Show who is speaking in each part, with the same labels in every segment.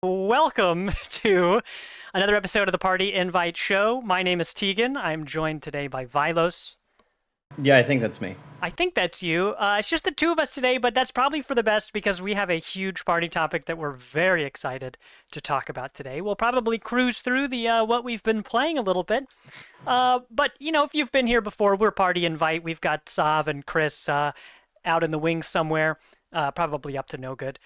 Speaker 1: Welcome to another episode of the Party Invite Show. My name is Tegan. I'm joined today by Vilos.
Speaker 2: Yeah, I think that's me.
Speaker 1: I think that's you. It's just the two of us today, but that's probably for the best because we have a huge party topic that we're very excited to talk about today. We'll probably cruise through the what we've been playing a little bit. But if you've been here before, we're Party Invite. We've got Sav and Chris out in the wings somewhere, probably up to no good.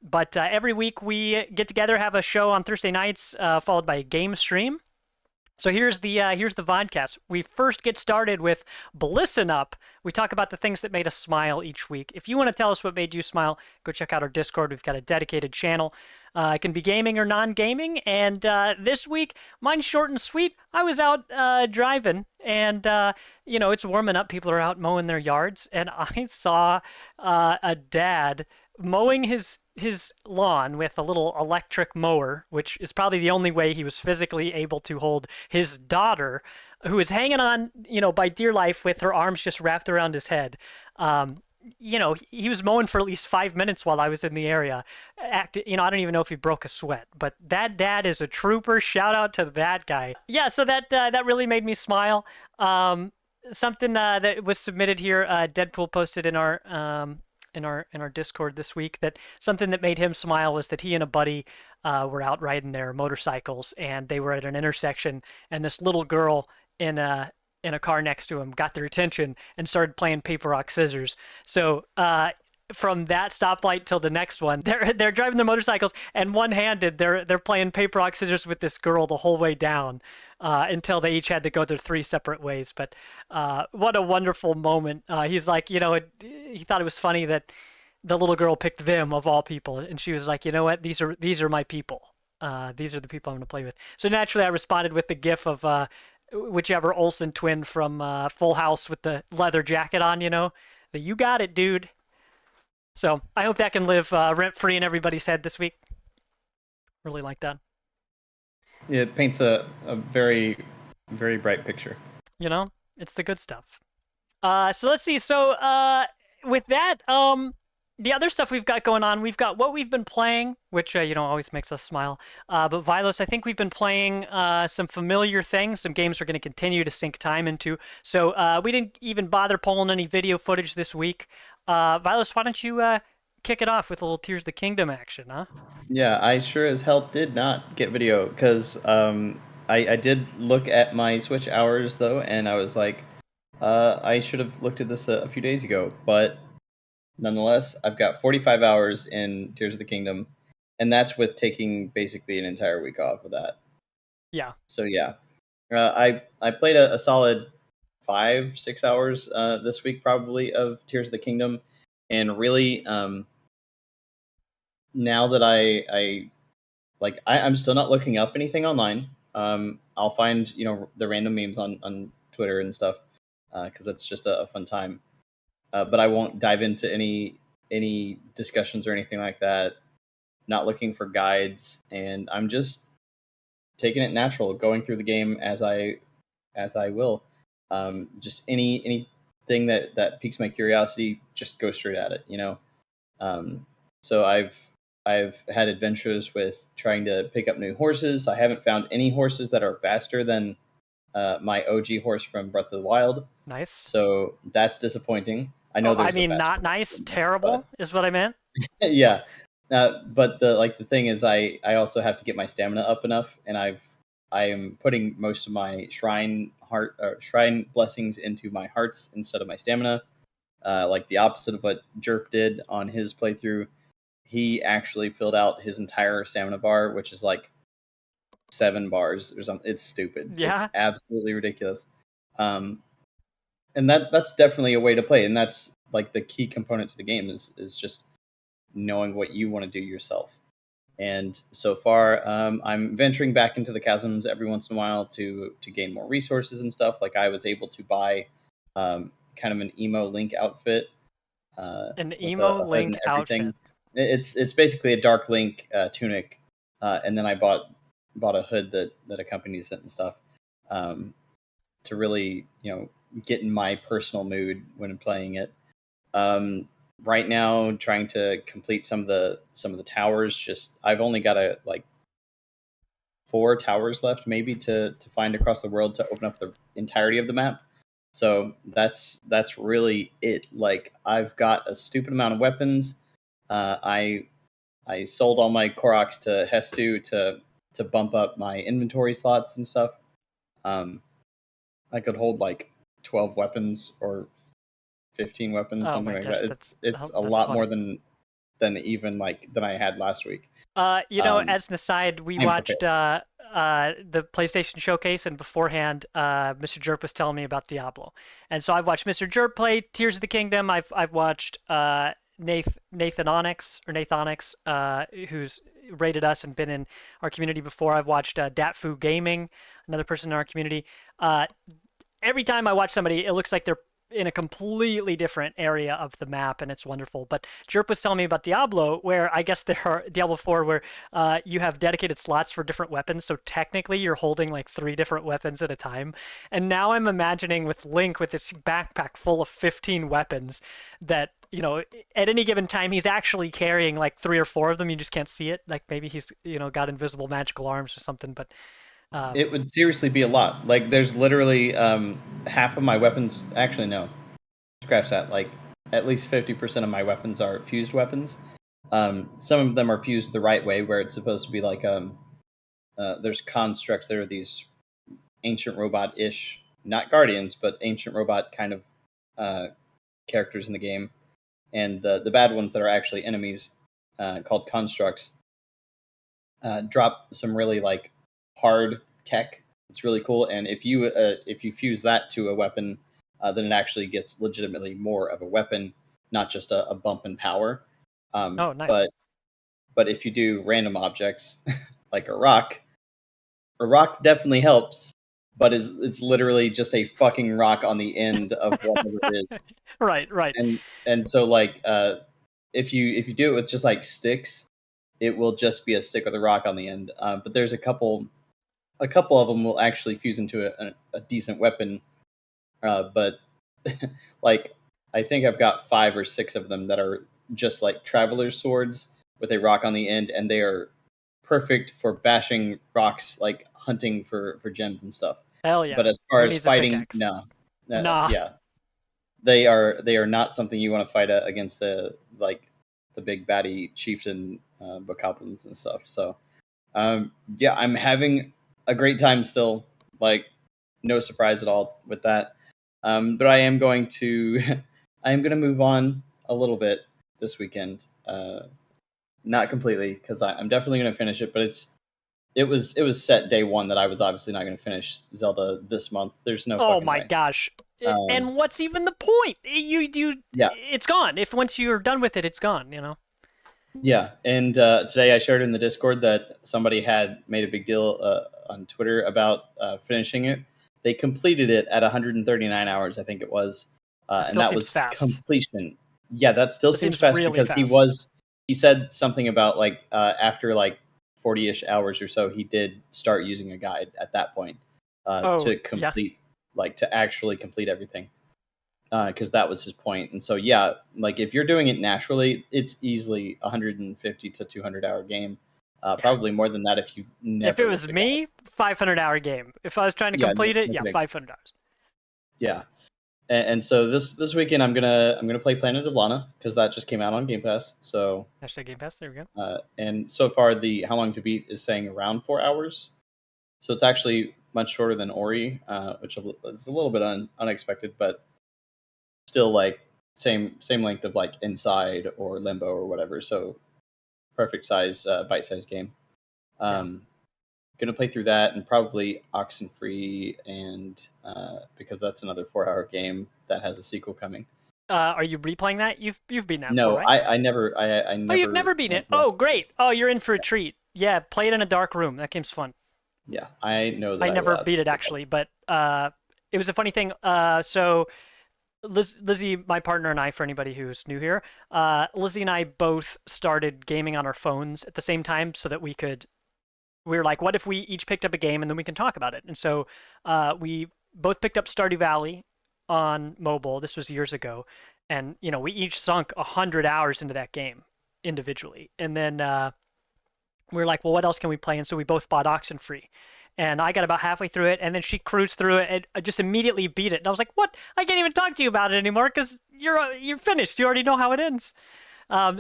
Speaker 1: But every week we get together, have a show on Thursday nights, followed by a game stream. So here's the Vodcast. We first get started with Listen Up. We talk about the things that made us smile each week. If you want to tell us what made you smile, go check out our Discord. We've got a dedicated channel. It can be gaming or non-gaming. And this week, mine's short and sweet. I was out driving, and it's warming up. People are out mowing their yards, and I saw a dad mowing his lawn with a little electric mower, which is probably the only way he was physically able to hold his daughter, who is hanging on, by dear life with her arms just wrapped around his head. He was mowing for at least 5 minutes while I was in the area. I don't even know if he broke a sweat, but that dad is a trooper. Shout out to that guy. Yeah, so that really made me smile. Something that was submitted here, Deadpool posted in our Discord this week that something that made him smile was that he and a buddy were out riding their motorcycles, and they were at an intersection, and this little girl in a car next to him got their attention and started playing paper rock scissors. So from that stoplight till the next one, they're driving their motorcycles, and one-handed they're playing paper rock scissors with this girl the whole way down, until they each had to go their three separate ways. But what a wonderful moment. He's like, he thought it was funny that the little girl picked them of all people, and she was like, you know what, these are my people. These are the people I'm going to play with. So naturally, I responded with the gif of whichever Olsen twin from Full House with the leather jacket on, the "you got it, dude." So I hope that can live rent-free in everybody's head this week. Really like that.
Speaker 2: It paints a very, very bright picture.
Speaker 1: It's the good stuff. So let's see. So with that, the other stuff we've got going on, we've got what we've been playing, which always makes us smile. But Vilos, I think we've been playing some familiar things, some games we're going to continue to sink time into. So we didn't even bother pulling any video footage this week. Vilos, why don't you kick it off with a little Tears of the Kingdom action, huh?
Speaker 2: Yeah, I sure as hell did not get video because I did look at my Switch hours though, and I was like, I should have looked at this a few days ago. But nonetheless, I've got 45 hours in Tears of the Kingdom, and that's with taking basically an entire week off of that.
Speaker 1: Yeah.
Speaker 2: So yeah, I played a solid 5-6 hours this week probably of Tears of the Kingdom, and really now that I'm still not looking up anything online. I'll find the random memes on Twitter and stuff because that's just a fun time. But I won't dive into any discussions or anything like that. Not looking for guides, and I'm just taking it natural, going through the game as I will. Just anything that piques my curiosity, just go straight at it. So I've had adventures with trying to pick up new horses. I haven't found any horses that are faster than my OG horse from Breath of the Wild.
Speaker 1: Nice.
Speaker 2: So that's disappointing. I know
Speaker 1: Oh, I
Speaker 2: there's a
Speaker 1: mean,
Speaker 2: faster
Speaker 1: not nice,
Speaker 2: horse,
Speaker 1: terrible is what I meant.
Speaker 2: yeah. But the thing is, I also have to get my stamina up enough, and I am putting most of my shrine blessings into my hearts instead of my stamina. Like the opposite of what Jerp did on his playthrough. He actually filled out his entire stamina bar, which is like 7 bars or something. It's stupid. It's
Speaker 1: Yeah.
Speaker 2: absolutely ridiculous. And that's definitely a way to play, and that's like the key component to the game is just knowing what you want to do yourself. And so far, I'm venturing back into the chasms every once in a while to gain more resources and stuff. Like I was able to buy kind of an emo Link outfit
Speaker 1: An
Speaker 2: with
Speaker 1: emo
Speaker 2: a hood
Speaker 1: Link
Speaker 2: and
Speaker 1: outfit.
Speaker 2: everything. It's basically a Dark Link tunic, and then I bought a hood that accompanies it and stuff to really get in my personal mood when playing it. right now trying to complete some of the towers. Just I've only got like 4 towers left, maybe to find across the world to open up the entirety of the map. So that's really it. Like I've got a stupid amount of weapons. I sold all my Koroks to Hestu to bump up my inventory slots and stuff. Um, I could hold like 12 weapons or 15 weapons,
Speaker 1: Oh
Speaker 2: something
Speaker 1: my
Speaker 2: like
Speaker 1: gosh,
Speaker 2: that. It's a
Speaker 1: that's
Speaker 2: lot more
Speaker 1: funny.
Speaker 2: than even like than I had last week.
Speaker 1: You know,
Speaker 2: Um,
Speaker 1: as an aside, we
Speaker 2: I'm prepared.
Speaker 1: watched the PlayStation Showcase, and beforehand, Mr. Jerp was telling me about Diablo, and so I've watched Mr. Jerp play Tears of the Kingdom. I've watched Nathan Onyx or Nathonix, who's rated us and been in our community before. I've watched Datfu Gaming, another person in our community. Uh, every time I watch somebody, it looks like they're in a completely different area of the map, and it's wonderful. But Jerp was telling me about Diablo, where I guess there are Diablo 4, where you have dedicated slots for different weapons. So technically, you're holding like 3 different weapons at a time. And now I'm imagining with Link with this backpack full of 15 weapons that at any given time he's actually carrying like 3 or 4 of them. You just can't see it. Like maybe he's got invisible magical arms or something. But um,
Speaker 2: It would seriously be a lot. Like there's literally half of my weapons. Actually, no, scratch that. Like at least 50% of my weapons are fused weapons. Some of them are fused the right way, where it's supposed to be like there's constructs that are these ancient robot-ish, not guardians, but ancient robot kind of uh, characters in the game, and the bad ones that are actually enemies, called constructs, drop some really like hard tech. It's really cool, and if you fuse that to a weapon, then it actually gets legitimately more of a weapon, not just a bump in power. Um,
Speaker 1: oh, nice.
Speaker 2: but but if you do random objects like a rock definitely helps, but it's literally just a fucking rock on the end of whatever it is.
Speaker 1: Right, right.
Speaker 2: And so like if you do it with just like sticks, it will just be a stick with a rock on the end. But there's a couple of them will actually fuse into a decent weapon. But like I think I've got 5 or 6 of them that are just like traveler's swords with a rock on the end, and they are perfect for bashing rocks, like hunting for gems and stuff.
Speaker 1: Hell yeah.
Speaker 2: But as far
Speaker 1: Who
Speaker 2: as
Speaker 1: needs a
Speaker 2: fighting,
Speaker 1: pickaxe?
Speaker 2: no,
Speaker 1: Nah.
Speaker 2: yeah, they are not something you want to fight against like the big baddie chieftain bokoblins and stuff. So yeah, I'm having a great time still. Like no surprise at all with that. But I am going to I am going to move on a little bit this weekend. Not completely because I'm definitely going to finish it, but it was set day one that I was obviously not going to finish Zelda this month. There's no
Speaker 1: Oh
Speaker 2: fucking
Speaker 1: my
Speaker 2: way.
Speaker 1: gosh.
Speaker 2: Um,
Speaker 1: And what's even the point?
Speaker 2: yeah,
Speaker 1: It's gone. If once you're done with it, it's gone.
Speaker 2: yeah. And today I shared in the Discord that somebody had made a big deal on Twitter about finishing it. They completed it at 139 hours, I think it was,
Speaker 1: It
Speaker 2: and
Speaker 1: still
Speaker 2: that
Speaker 1: seems
Speaker 2: was
Speaker 1: fast.
Speaker 2: completion. Yeah, that still
Speaker 1: That
Speaker 2: seems
Speaker 1: seems
Speaker 2: fast
Speaker 1: really
Speaker 2: because
Speaker 1: fast.
Speaker 2: he said something about like after like 40ish hours or so, he did start using a guide at that point
Speaker 1: Oh,
Speaker 2: to
Speaker 1: yeah.
Speaker 2: complete, like to actually complete everything, because that was his point. And so yeah, like if you're doing it naturally, it's easily 150 to 200 hour game,
Speaker 1: Yeah.
Speaker 2: probably more than that if you
Speaker 1: If it
Speaker 2: never
Speaker 1: was
Speaker 2: looked at guide.
Speaker 1: me, 500-hour game. If I was trying to
Speaker 2: Yeah,
Speaker 1: complete it,
Speaker 2: no
Speaker 1: yeah,
Speaker 2: kidding.
Speaker 1: 500 hours.
Speaker 2: Yeah, and so this weekend I'm gonna play Planet of Lana because that just came out on Game Pass. So
Speaker 1: Hashtag Game Pass. There we go.
Speaker 2: and so far the how long to beat is saying around 4 hours, so it's actually much shorter than Ori, which is a little bit unexpected, but still like same length of like Inside or Limbo or whatever. So perfect size, bite sized game.
Speaker 1: Yeah.
Speaker 2: Um, gonna play through that and probably Oxenfree, and because that's another 4 hour game that has a sequel coming.
Speaker 1: Are you replaying that? You've beaten that before,
Speaker 2: No,
Speaker 1: right?
Speaker 2: I
Speaker 1: Oh, you've
Speaker 2: never
Speaker 1: never beaten
Speaker 2: went
Speaker 1: it.
Speaker 2: to
Speaker 1: Oh,
Speaker 2: watch it.
Speaker 1: great. Oh, you're in for a treat. Yeah, play it in a dark room. That game's fun.
Speaker 2: Yeah, I know that
Speaker 1: I
Speaker 2: I will
Speaker 1: never beat it
Speaker 2: absolutely love
Speaker 1: actually, but it was a funny thing. So Lizzie, my partner, and I, for anybody who's new here, Lizzie and I both started gaming on our phones at the same time so that we were like, what if we each picked up a game and then we can talk about it? And so we both picked up Stardew Valley on mobile. This was years ago. and we each sunk 100 hours into that game individually, and then we were like, well, what else can we play? And so we both bought Oxenfree. And I got about halfway through it, and then she cruised through it, and I just immediately beat it. And I was like, "What? I can't even talk to you about it anymore because you're finished. You already know how it ends."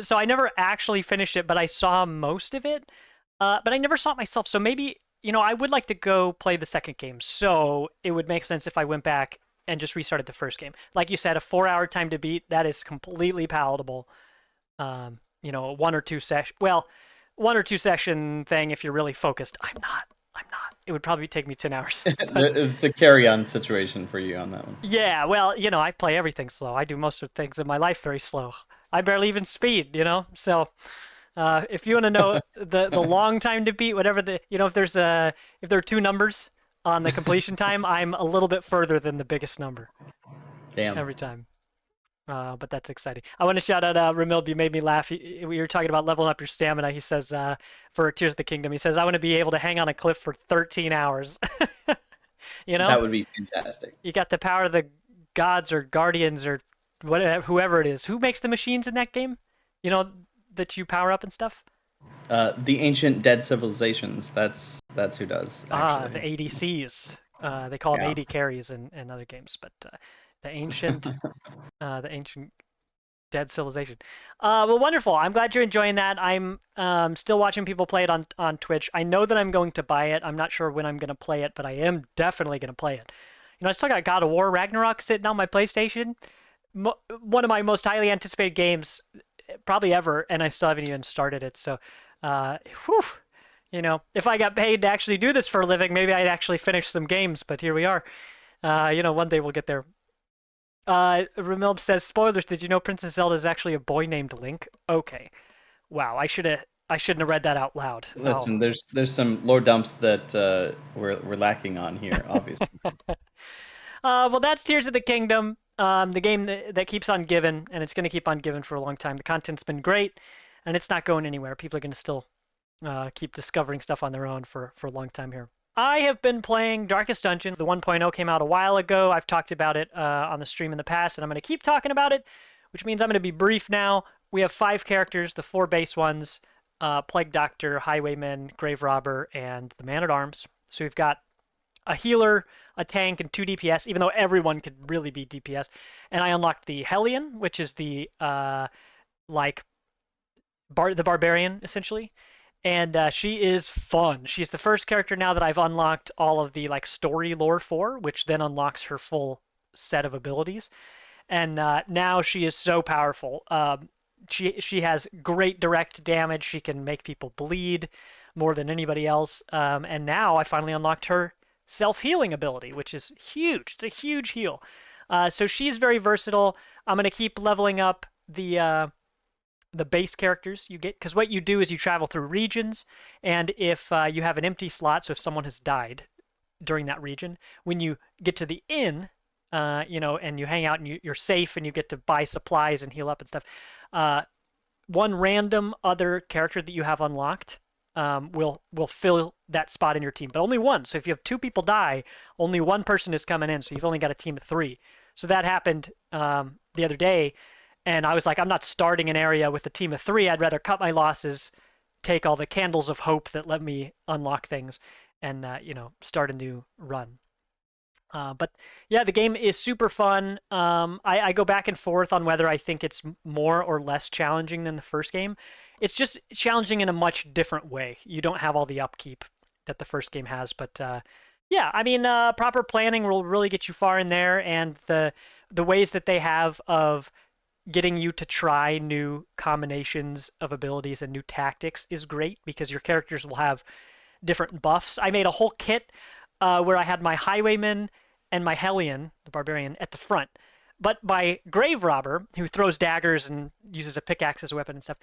Speaker 1: So I never actually finished it, but I saw most of it. But I never saw it myself. So maybe I would like to go play the second game. So it would make sense if I went back and just restarted the first game. Like you said, a 4-hour time to beat, that is completely palatable. 1 or 2 session. Well, 1 or 2 session thing if you're really focused. I'm not. It would probably take me 10 hours.
Speaker 2: It's a carry-on situation for you on that one.
Speaker 1: Yeah, well, I play everything slow. I do most of the things in my life very slow. I barely even speed, So, if you want to know the long time to beat, whatever if there are two numbers on the completion time, I'm a little bit further than the biggest number.
Speaker 2: Damn.
Speaker 1: Every time. But that's exciting. I want to shout out Ramilb. You made me laugh. We were talking about leveling up your stamina. He says for Tears of the Kingdom, he says I want to be able to hang on a cliff for 13 hours.
Speaker 2: That would be fantastic.
Speaker 1: You got the power of the gods or guardians or whatever, whoever it is. Who makes the machines in that game? That you power up and stuff.
Speaker 2: The ancient dead civilizations. That's who does. Actually.
Speaker 1: The ADCs. They call them AD carries in other games, but the ancient dead civilization. Well, wonderful. I'm glad you're enjoying that. I'm still watching people play it on Twitch. I know that I'm going to buy it. I'm not sure when I'm going to play it, but I am definitely going to play it. I still got God of War Ragnarok sitting on my PlayStation. One of my most highly anticipated games probably ever, and I still haven't even started it. So, if I got paid to actually do this for a living, maybe I'd actually finish some games, but here we are. One day we'll get there. Ramilb says, spoilers, did you know Princess Zelda is actually a boy named Link? Okay. Wow, I shouldn't have read that out loud.
Speaker 2: Listen, there's some lore dumps that we're lacking on here, obviously.
Speaker 1: Well, that's Tears of the Kingdom, the game that keeps on giving, and it's going to keep on giving for a long time. The content's been great, and it's not going anywhere. People are going to still keep discovering stuff on their own for a long time here. I have been playing Darkest Dungeon. The 1.0 came out a while ago. I've talked about it on the stream in the past, and I'm going to keep talking about it, which means I'm going to be brief now. We have 5 characters, the 4 base ones, Plague Doctor, Highwayman, Grave Robber, and the Man-at-Arms. So we've got a healer, a tank, and 2 DPS, even though everyone could really be DPS. And I unlocked the Hellion, which is the the barbarian, essentially. And she is fun. She's the first character now that I've unlocked all of the story lore for, which then unlocks her full set of abilities. And now she is so powerful. She has great direct damage. She can make people bleed more than anybody else. And now I finally unlocked her self-healing ability, which is huge. It's a huge heal. So she's very versatile. I'm going to keep leveling up the base characters you get, because what you do is you travel through regions, and if you have an empty slot, so if someone has died during that region, when you get to the inn, and you hang out and you're safe and you get to buy supplies and heal up and stuff, one random other character that you have unlocked will fill that spot in your team, but only one. So if you have 2 people die, only one person is coming in, so you've only got a team of 3. So that happened the other day. And I was like, I'm not starting an area with a team of 3. I'd rather cut my losses, take all the candles of hope that let me unlock things, and start a new run. But yeah, the game is super fun. I go back and forth on whether I think it's more or less challenging than the first game. It's just challenging in a much different way. You don't have all the upkeep that the first game has, but yeah, I mean, proper planning will really get you far in there, and the ways that they have of getting you to try new combinations of abilities and new tactics is great, because your characters will have different buffs. I made a whole kit where I had my Highwayman and my Hellion, the Barbarian, at the front. But my Grave Robber, who throws daggers and uses a pickaxe as a weapon and stuff,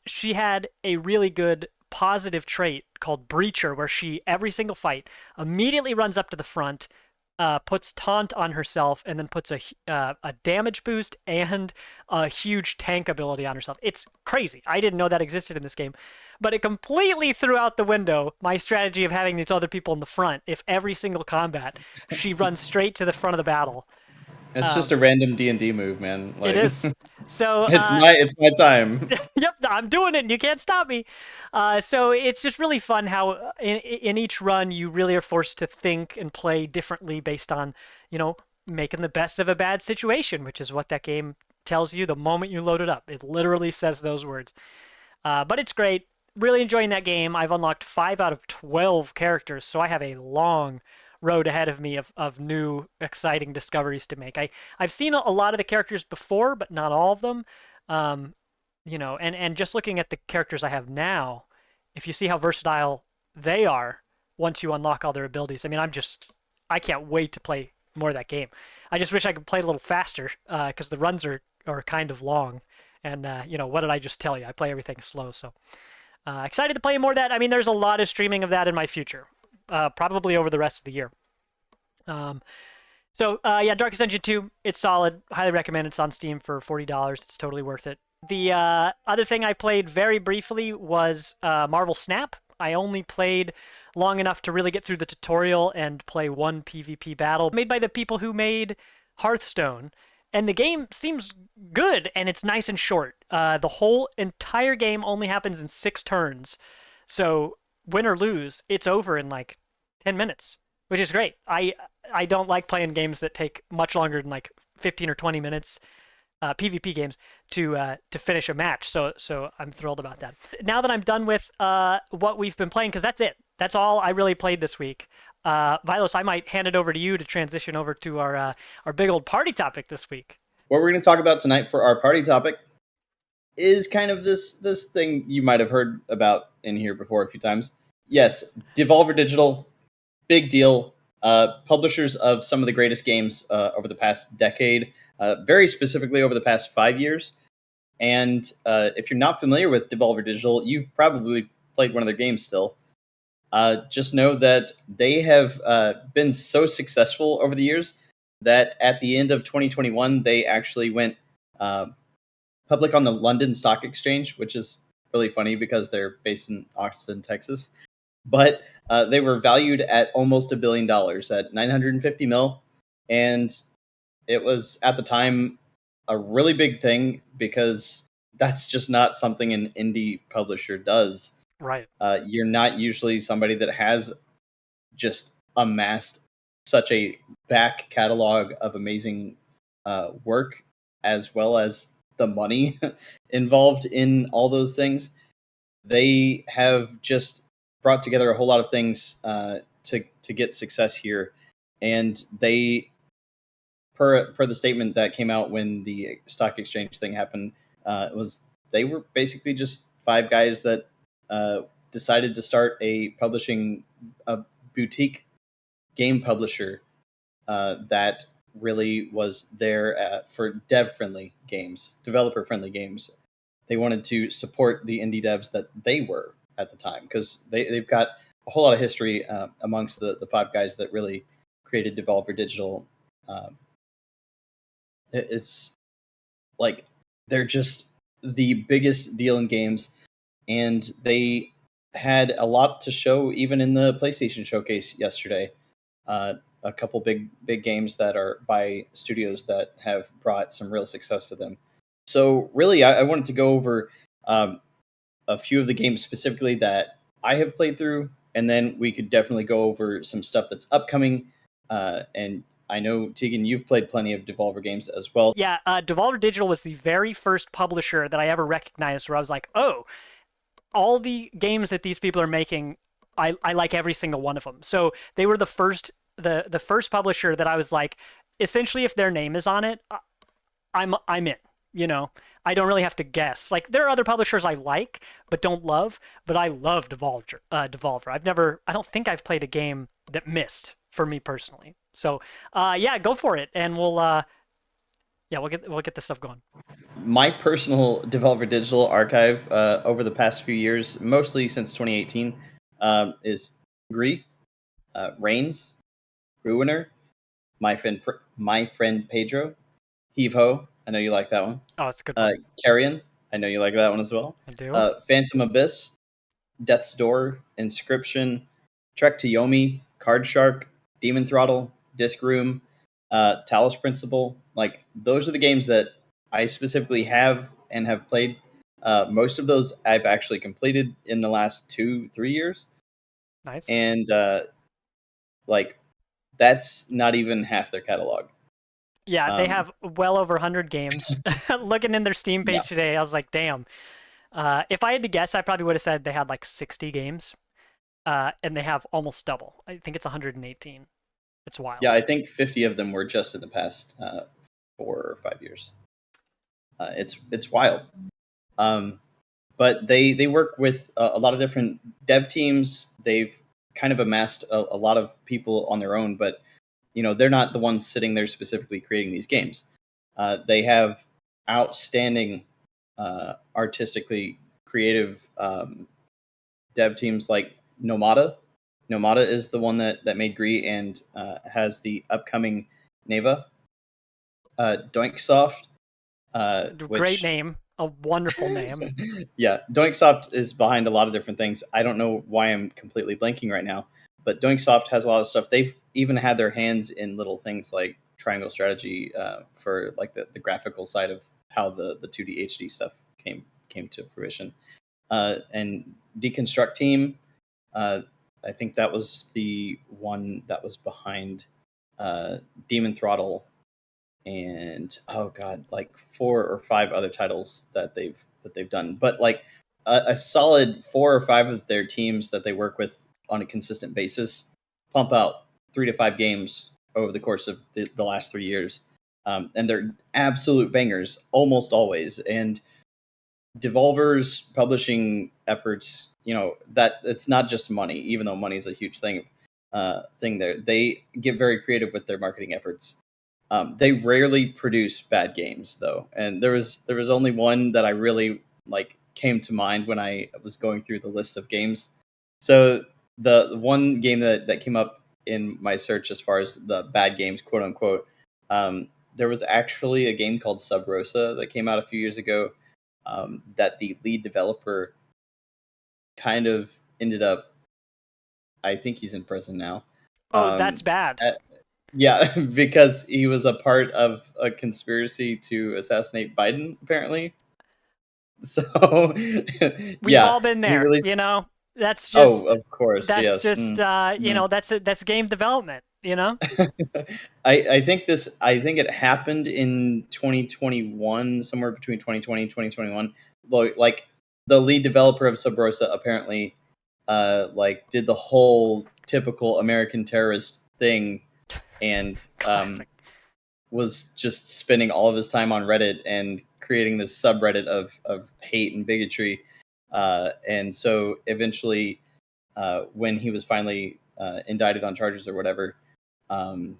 Speaker 1: she had a really good positive trait called Breacher, where she, every single fight, immediately runs up to the front, puts taunt on herself, and then puts a damage boost and a huge tank ability on herself. It's crazy. I didn't know that existed in this game, but it completely threw out the window my strategy of having these other people in the front. If every single combat she runs straight to the front of the battle
Speaker 2: It's just a random D&D move, man.
Speaker 1: It
Speaker 2: Like
Speaker 1: is. So
Speaker 2: it's my time.
Speaker 1: yep, I'm doing it, and you can't stop me. So it's just really fun how in each run you really are forced to think and play differently based on, you know, making the best of a bad situation, which is what that game tells you the moment you load it up. It literally says those words. But it's great. Really enjoying that game. I've unlocked 5 out of 12 characters, so I have a long road ahead of me of new exciting discoveries to make. I've seen a lot of the characters before, but not all of them. Um, and just looking at the characters I have now, if you see how versatile they are once you unlock all their abilities, I mean, I can't wait to play more of that game. I just wish I could play it a little faster because the runs are kind of long. And what did I just tell you? I play everything slow, so excited to play more of that. I mean, there's a lot of streaming of that in my future, probably over the rest of the year. Yeah, Darkest Dungeon 2, it's solid. Highly recommend. It's on Steam for $40. It's totally worth it. The other thing I played very briefly was Marvel Snap. I only played long enough to really get through the tutorial and play one PvP battle made by the people who made Hearthstone. And the game seems good, and it's nice and short. The whole entire game only happens in 6 turns. So, win or lose, it's over in like 10 minutes, which is great. I don't like playing games that take much longer than like 15 or 20 minutes, PvP games, to finish a match. So I'm thrilled about that. Now that I'm done with what we've been playing, because that's it. That's all I really played this week. Vilos, I might hand it over to you to transition over to our big old party topic this week.
Speaker 2: What we're going to talk about tonight for our party topic is kind of this thing you might have heard about in here before a few times. Yes, Devolver Digital, big deal. Publishers of some of the greatest games over the past decade, very specifically over the past 5 years. And if you're not familiar with Devolver Digital, you've probably played one of their games still. Just know that they have been so successful over the years that at the end of 2021, they actually went public on the London Stock Exchange, which is really funny because they're based in Austin, Texas. But they were valued at almost $1 billion, at 950 mil. And it was, at the time, a really big thing because that's just not something an indie publisher does.
Speaker 1: Right.
Speaker 2: You're not usually somebody that has just amassed such a back catalog of amazing work, as well as the money involved in all those things. They have just brought together a whole lot of things to get success here, and they, per the statement that came out when the stock exchange thing happened, was they were basically just 5 guys that decided to start a boutique game publisher that really was there for developer-friendly games. They wanted to support the indie devs that they were at the time, because they've got a whole lot of history amongst the 5 guys that really created Devolver Digital. It's like they're just the biggest deal in games, and they had a lot to show even in the PlayStation Showcase yesterday. A couple big games that are by studios that have brought some real success to them. So really, I wanted to go over a few of the games specifically that I have played through, and then we could definitely go over some stuff that's upcoming. And I know, Tegan, you've played plenty of Devolver games as well.
Speaker 1: Yeah, Devolver Digital was the very first publisher that I ever recognized where I was like, oh, all the games that these people are making, I like every single one of them. So they were the first publisher that I was like, essentially, if their name is on it, I'm in. I don't really have to guess. Like, there are other publishers I like but don't love, but I love Devolver. I don't think I've played a game that missed for me personally. So yeah, go for it, and we'll get this stuff going.
Speaker 2: My personal Devolver Digital archive over the past few years, mostly since 2018, is Gree, Reigns, Ruiner, my friend Pedro, Heave Ho. I know you like that one.
Speaker 1: Oh, it's a good one.
Speaker 2: Carrion. I know you like that one as well.
Speaker 1: I do.
Speaker 2: Phantom Abyss, Death's Door, Inscription, Trek to Yomi, Card Shark, Demon Throttle, Disc Room, Talos Principle. Like those are the games that I specifically have and have played. Most of those I've actually completed in the last 2-3 years,
Speaker 1: Nice.
Speaker 2: and like that's not even half their catalog.
Speaker 1: Yeah, they
Speaker 2: Um,
Speaker 1: have well over 100 games. Looking in their Steam
Speaker 2: yeah,
Speaker 1: page today, I was like, damn. If I had to guess, I probably would have said they had like 60 games, and they have almost double. I think it's 118. It's
Speaker 2: yeah.
Speaker 1: wild.
Speaker 2: I think 50 of them were just in the past 4 or 5 years. It's wild. Um, but they work with a lot of different dev teams. They've kind of amassed a lot of people on their own, but they're not the ones sitting there specifically creating these games. They have outstanding artistically creative dev teams like Nomada. Nomada is the one that made Gree and has the upcoming Neva. Doinksoft,
Speaker 1: Great
Speaker 2: which
Speaker 1: name. A wonderful name.
Speaker 2: yeah, Doinksoft is behind a lot of different things. I don't know why I'm completely blanking right now, but Doinksoft has a lot of stuff. They've even had their hands in little things like Triangle Strategy for like the graphical side of how the 2D HD stuff came to fruition. And Deconstruct Team, uh, I think that was the one that was behind Demon Throttle and oh god, like 4 or 5 other titles that they've done. But like a solid 4 or 5 of their teams that they work with on a consistent basis pump out 3 to 5 games over the course of the last 3 years, and they're absolute bangers almost always. And Devolver's publishing efforts, that it's not just money, even though money is a huge thing there. They get very creative with their marketing efforts. They rarely produce bad games though, and there was only one that I really like came to mind when I was going through the list of games. So the one game that came up in my search as far as the bad games, quote unquote, there was actually a game called Sub Rosa that came out a few years ago, that the lead developer kind of ended up. I think he's in prison now.
Speaker 1: Oh, that's
Speaker 2: Um,
Speaker 1: bad.
Speaker 2: Yeah, because he was a part of a conspiracy to assassinate Biden, apparently. So,
Speaker 1: We've
Speaker 2: yeah,
Speaker 1: all been
Speaker 2: he
Speaker 1: there,
Speaker 2: released.
Speaker 1: you know? That's
Speaker 2: Oh,
Speaker 1: just
Speaker 2: of course,
Speaker 1: that's
Speaker 2: yes.
Speaker 1: just
Speaker 2: Mhm.
Speaker 1: that's game development, you know?
Speaker 2: I think it happened in 2021, somewhere between 2020 and 2021. Like the lead developer of Sub Rosa apparently, like did the whole typical American terrorist thing and
Speaker 1: Classic.
Speaker 2: was just spending all of his time on Reddit and creating this subreddit of hate and bigotry. And so eventually, when he was finally indicted on charges or whatever, um,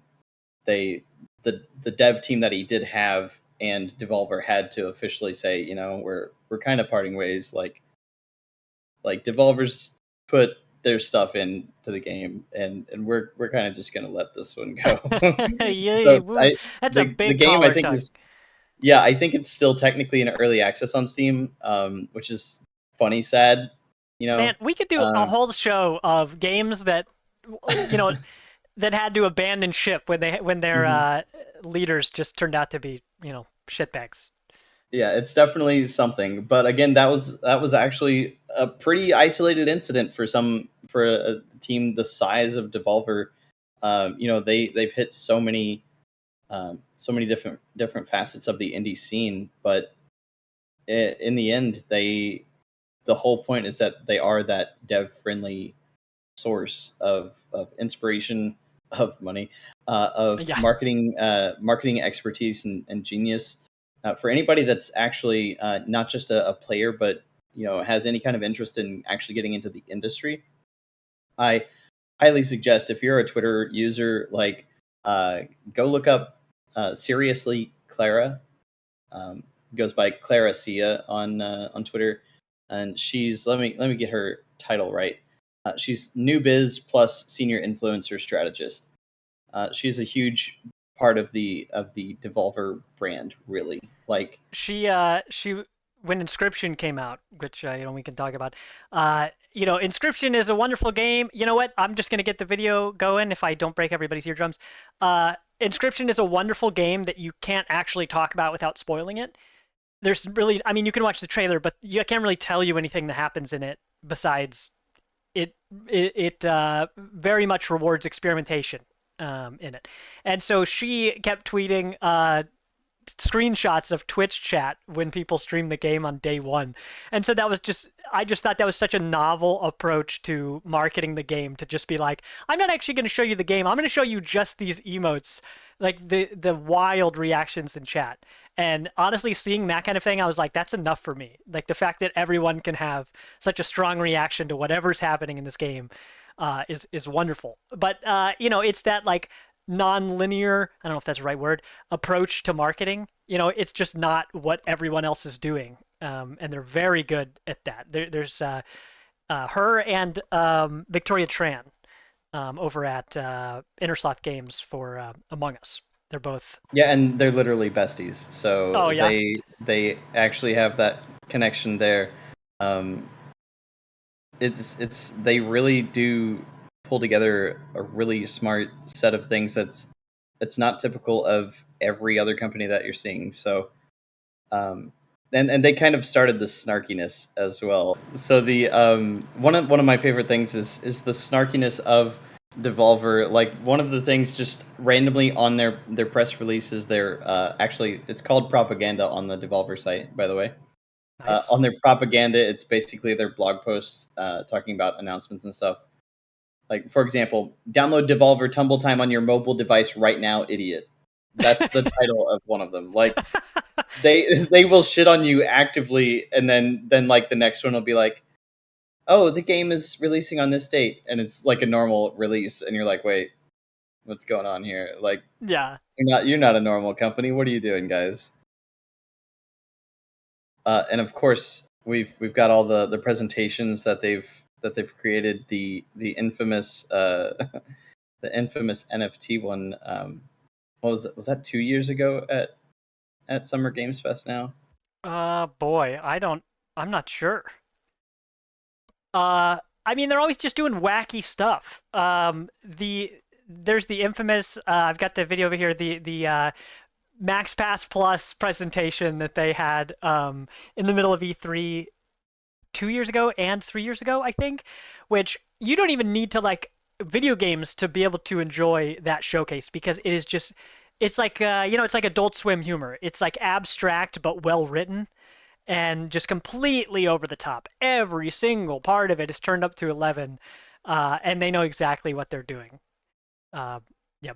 Speaker 2: they the dev team that he did have and Devolver had to officially say, we're kind of parting ways. Like Devolver's put their stuff into the game, and we're kind of just gonna let this one go.
Speaker 1: Yay,
Speaker 2: So
Speaker 1: woo. That's a
Speaker 2: the
Speaker 1: big
Speaker 2: game I
Speaker 1: collar
Speaker 2: think
Speaker 1: tug.
Speaker 2: is yeah, I think it's still technically in early access on Steam, which is funny, sad, you
Speaker 1: Man,
Speaker 2: know.
Speaker 1: we could do a
Speaker 2: Um,
Speaker 1: whole show of games that that had to abandon ship when their
Speaker 2: mhm.
Speaker 1: leaders just turned out to be, shitbags.
Speaker 2: Yeah, it's definitely something. But again, that was actually a pretty isolated incident for a team the size of Devolver. They've hit so many different facets of the indie scene, but in the end, the whole point is that they are that dev friendly source of inspiration, of money, of
Speaker 1: Yeah.
Speaker 2: marketing expertise and genius, for anybody that's actually not just a player, but has any kind of interest in actually getting into the industry. I highly suggest if you're a Twitter user, like go look up seriously Clara. Um, Goes by Clara Cia on Twitter, and she's let me get her title right. She's new biz plus senior influencer strategist. She's a huge part of the Devolver brand, really. Like,
Speaker 1: She when Inscription came out, which we can talk about. Inscription is a wonderful game. You know what? I'm just gonna get the video going if I don't break everybody's eardrums. Inscription is a wonderful game that you can't actually talk about without spoiling it. There's really, I mean, you can watch the trailer, but I can't really tell you anything that happens in it besides it very much rewards experimentation in it. And so she kept tweeting screenshots of Twitch chat when people stream the game on day one. And so that was just, I just thought that was such a novel approach to marketing the game, to just be like, I'm not actually going to show you the game. I'm going to show you just these emotes, like the wild reactions in chat. And honestly, seeing that kind of thing, I was like, that's enough for me. Like the fact that everyone can have such a strong reaction to whatever's happening in this game is wonderful. But it's that like non-linear, I don't know if that's the right word, approach to marketing. It's just not what everyone else is doing, and they're very good at that. There's her and Victoria Tran over at Innersloth Games for Among Us. They're both.
Speaker 2: Yeah, and they're literally besties. So
Speaker 1: Oh yeah.
Speaker 2: they actually have that connection there. Um, it's they really do pull together a really smart set of things that's not typical of every other company that you're seeing. So um, and they kind of started the snarkiness as well. So the one of my favorite things is the snarkiness of Devolver. Like one of the things just randomly on their press releases, their actually it's called propaganda on the Devolver site, by the way.
Speaker 1: Nice.
Speaker 2: On their propaganda, it's basically their blog posts talking about announcements and stuff. Like, for example, download Devolver Tumble Time on your mobile device right now, idiot. That's the title of one of them. Like, they will shit on you actively, and then like the next one will be like, oh, the game is releasing on this date, and it's like a normal release, and you're like, wait, what's going on here? Like,
Speaker 1: Yeah.
Speaker 2: you're not a normal company. What are you doing, guys? And of course, we've got all the presentations that they've created. The infamous the infamous NFT one. What was it? Was that 2 years ago at Summer Games Fest? Now,
Speaker 1: Boy, I'm not sure. Uh, I mean, they're always just doing wacky stuff. There's the infamous. I've got the video over here. The Max Pass Plus presentation that they had in the middle of E3 2 years ago and 3 years ago, I think, which you don't even need to like video games to be able to enjoy that showcase, because it is just, it's like it's like Adult Swim humor. It's like abstract but well written and just completely over the top. Every single part of it is turned up to 11, and they know exactly what they're doing. Uh, yeah,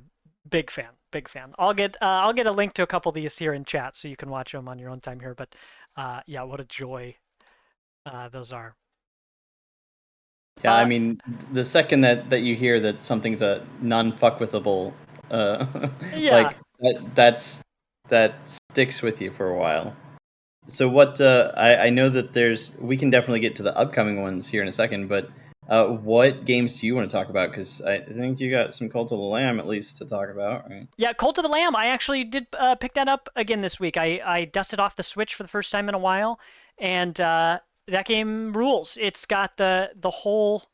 Speaker 1: big fan, big fan. I'll get a link to a couple of these here in chat so you can watch them on your own time here. But yeah, what a joy those are.
Speaker 2: yeah, I mean, the second that you hear that something's a non-fuckwithable, uh,
Speaker 1: Yeah,
Speaker 2: like that sticks with you for a while. So what I know that we can definitely get to the upcoming ones here in a second, but what games do you want to talk about? Because I think you got some Cult of the Lamb at least to talk about, right?
Speaker 1: yeah. Cult of the Lamb. I actually did pick that up again this week. I dusted off the Switch for the first time in a while, and that game rules. It's got the whole,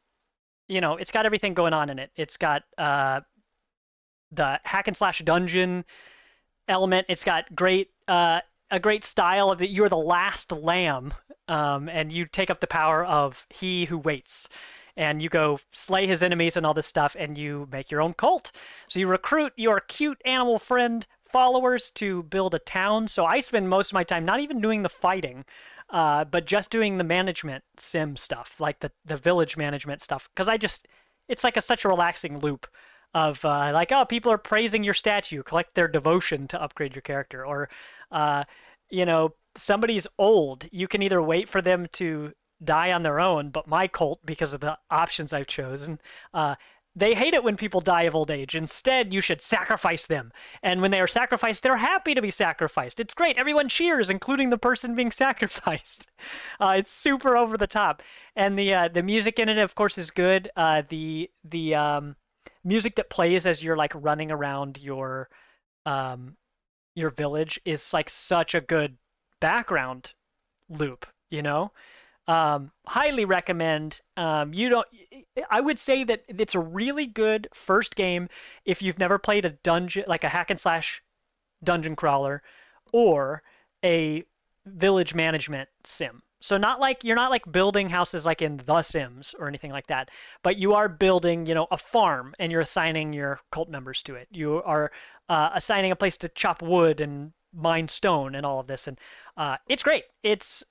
Speaker 1: it's got everything going on in it. It's got the hack and slash dungeon element. It's got a great style of that. You're the last lamb, and you take up the power of he who waits, and you go slay his enemies and all this stuff, and you make your own cult. So you recruit your cute animal friend followers to build a town. So I spend most of my time not even doing the fighting, but just doing the management sim stuff, like the village management stuff, because it's like such a relaxing loop of like, oh, people are praising your statue, collect their devotion to upgrade your character, or uh, somebody's old, you can either wait for them to die on their own, but my cult, because of the options I've chosen, they hate it when people die of old age. Instead, you should sacrifice them. And when they are sacrificed, they're happy to be sacrificed. It's great. Everyone cheers, including the person being sacrificed. It's super over the top. And the music in it, of course, is good. The music that plays as you're like running around um, your village is like such a good background loop, you know? Highly recommend. You don't. I would say that it's a really good first game if you've never played a dungeon, like a hack and slash dungeon crawler, or a village management sim. So not like you're not like building houses like in The Sims or anything like that, but you are building, a farm and you're assigning your cult members to it. You are assigning a place to chop wood and mine stone and all of this, and it's great. It's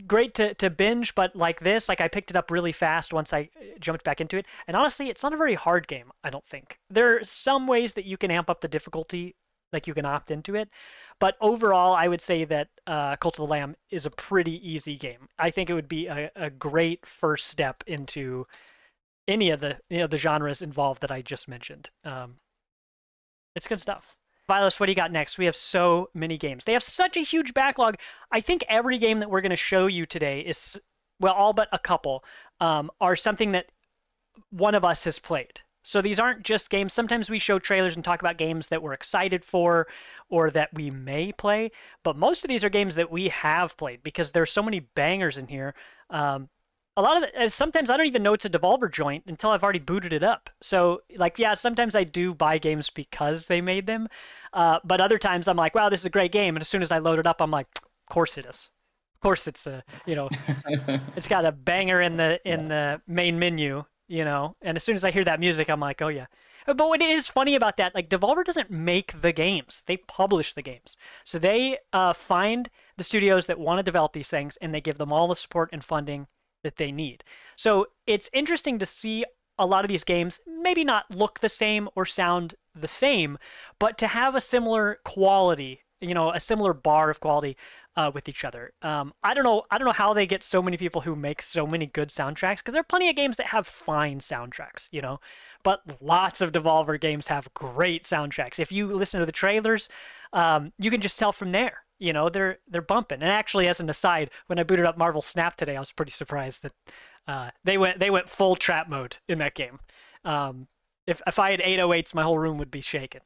Speaker 1: great to binge, but like this, like I picked it up really fast once I jumped back into it. And honestly, it's not a very hard game, I don't think. There are some ways that you can amp up the difficulty, like you can opt into it. But overall, I would say that Cult of the Lamb is a pretty easy game. I think it would be a great first step into any of the genres involved that I just mentioned. It's good stuff. Vilos, what do you got next? We have so many games. They have such a huge backlog. I think every game that we're going to show you today is, well, all but a couple, are something that one of us has played. So these aren't just games. Sometimes we show trailers and talk about games that we're excited for or that we may play, but most of these are games that we have played because there's so many bangers in here. A lot of sometimes I don't even know it's a Devolver joint until I've already booted it up. So like, yeah, sometimes I do buy games because they made them, but other times I'm like, wow, this is a great game, and as soon as I load it up, I'm like, of course it is. Of course it's it's got a banger in the main menu, and as soon as I hear that music, I'm like, oh yeah. But what is funny about that, like Devolver doesn't make the games; they publish the games. So they find the studios that want to develop these things, and they give them all the support and funding that they need. So it's interesting to see a lot of these games maybe not look the same or sound the same, but to have a similar quality, a similar bar of quality with each other. I don't know. I don't know how they get so many people who make so many good soundtracks because there are plenty of games that have fine soundtracks, but lots of Devolver games have great soundtracks. If you listen to the trailers, you can just tell from there. They're bumping. And actually, as an aside, when I booted up Marvel Snap today, I was pretty surprised that they went full trap mode in that game. If I had 808s, my whole room would be shaking.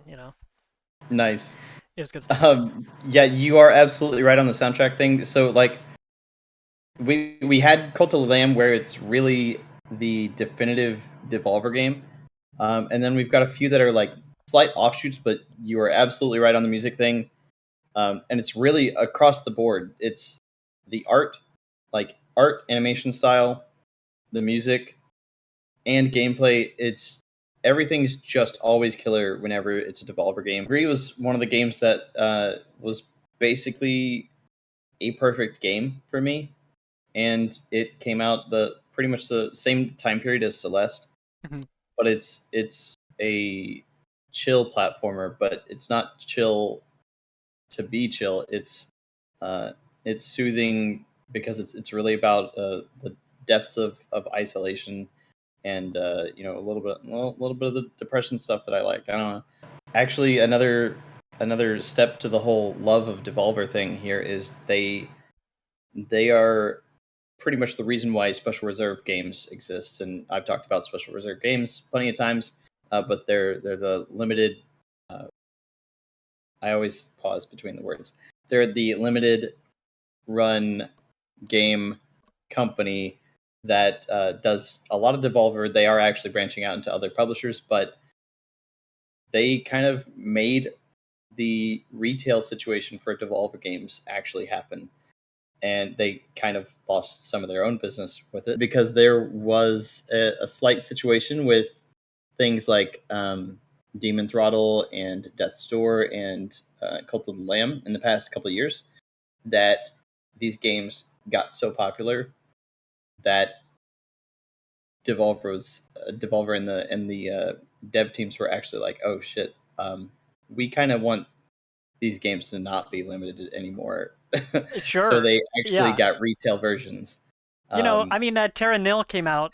Speaker 2: Nice.
Speaker 1: It was good stuff.
Speaker 2: Yeah, you are absolutely right on the soundtrack thing. So like, we had Cult of the Lamb where it's really the definitive Devolver game, and then we've got a few that are like slight offshoots. But you are absolutely right on the music thing, and it's really across the board. It's the art, like art, animation style, the music, and gameplay. It's everything's just always killer whenever it's a Devolver game. Agree was one of the games that was basically a perfect game for me, and it came out the pretty much the same time period as Celeste,
Speaker 1: Mm-hmm.
Speaker 2: but it's a chill platformer, but it's not chill to be chill. It's soothing because it's really about the depths of isolation and a little bit of the depression stuff that I like. I don't know. Actually, another step to the whole love of Devolver thing here is they are pretty much the reason why Special Reserve games exists, and I've talked about Special Reserve games plenty of times, but they're the limited. I always pause between the words. They're the limited run game company that does a lot of Devolver. They are actually branching out into other publishers, but they kind of made the retail situation for Devolver games actually happen. And they kind of lost some of their own business with it because there was a slight situation with things like Demon Throttle and Death's Door and Cult of the Lamb in the past couple of years that these games got so popular that Devolver and the dev teams were actually like, oh shit, we kind of want these games to not be limited anymore. So
Speaker 1: Sure.
Speaker 2: they actually
Speaker 1: Yeah.
Speaker 2: got retail versions. Um,
Speaker 1: I mean, Terra Nil came out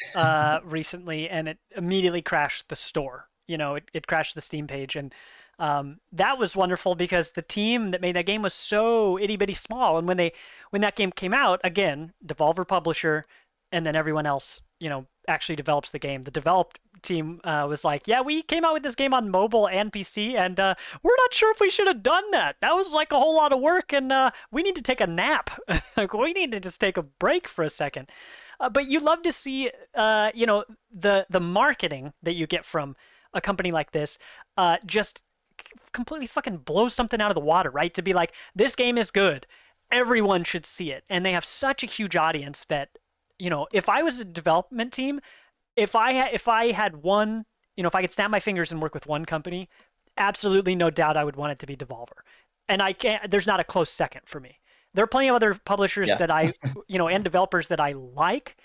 Speaker 1: recently, and it immediately crashed the store. It crashed the Steam page, and that was wonderful because the team that made that game was so itty bitty small. And when that game came out, again, Devolver publisher, and then everyone else, actually develops the game. The developed team was like, yeah, we came out with this game on mobile and PC, and we're not sure if we should have done that. That was like a whole lot of work, and we need to take a nap. Like, we need to just take a break for a second. But you love to see, the marketing that you get from a company like this, just completely fucking blow something out of the water, right? To be like, this game is good, everyone should see it, and they have such a huge audience that, if I was a development team, if I had one, if I could snap my fingers and work with one company, absolutely no doubt I would want it to be Devolver, and I can't. There's not a close second for me. There are plenty of other publishers
Speaker 2: Yeah.
Speaker 1: that and developers that I like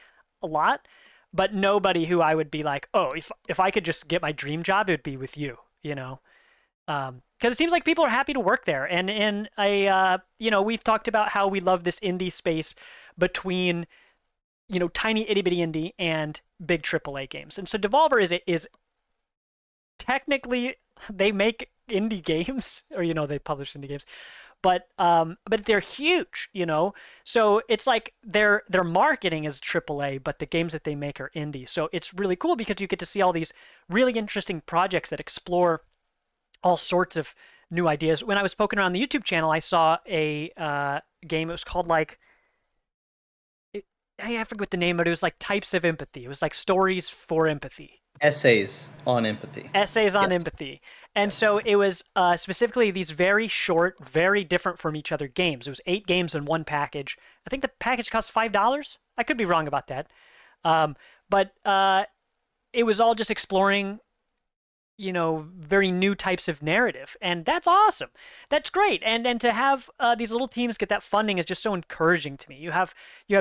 Speaker 1: a lot, but nobody who I would be like, oh, if I could just get my dream job, it would be with you, because it seems like people are happy to work there. And we've talked about how we love this indie space between, tiny itty bitty indie and big AAA games. And so Devolver is technically, they make indie games, or they publish indie games, but they're huge, So it's like their marketing is AAA, but the games that they make are indie. So it's really cool because you get to see all these really interesting projects that explore all sorts of new ideas. When I was poking around the YouTube channel, I saw a game. It was called like, I forget what the name, but it was like Types of Empathy. It was like Stories for Empathy.
Speaker 2: Essays on empathy.
Speaker 1: Essays on
Speaker 2: Yes.
Speaker 1: empathy. And
Speaker 2: Yes.
Speaker 1: so it was specifically these very short, very different from each other games. It was 8 games in one package. I think the package cost $5. I could be wrong about that. But it was all just exploring, very new types of narrative, and that's awesome. That's great. And to have these little teams get that funding is just so encouraging to me. You have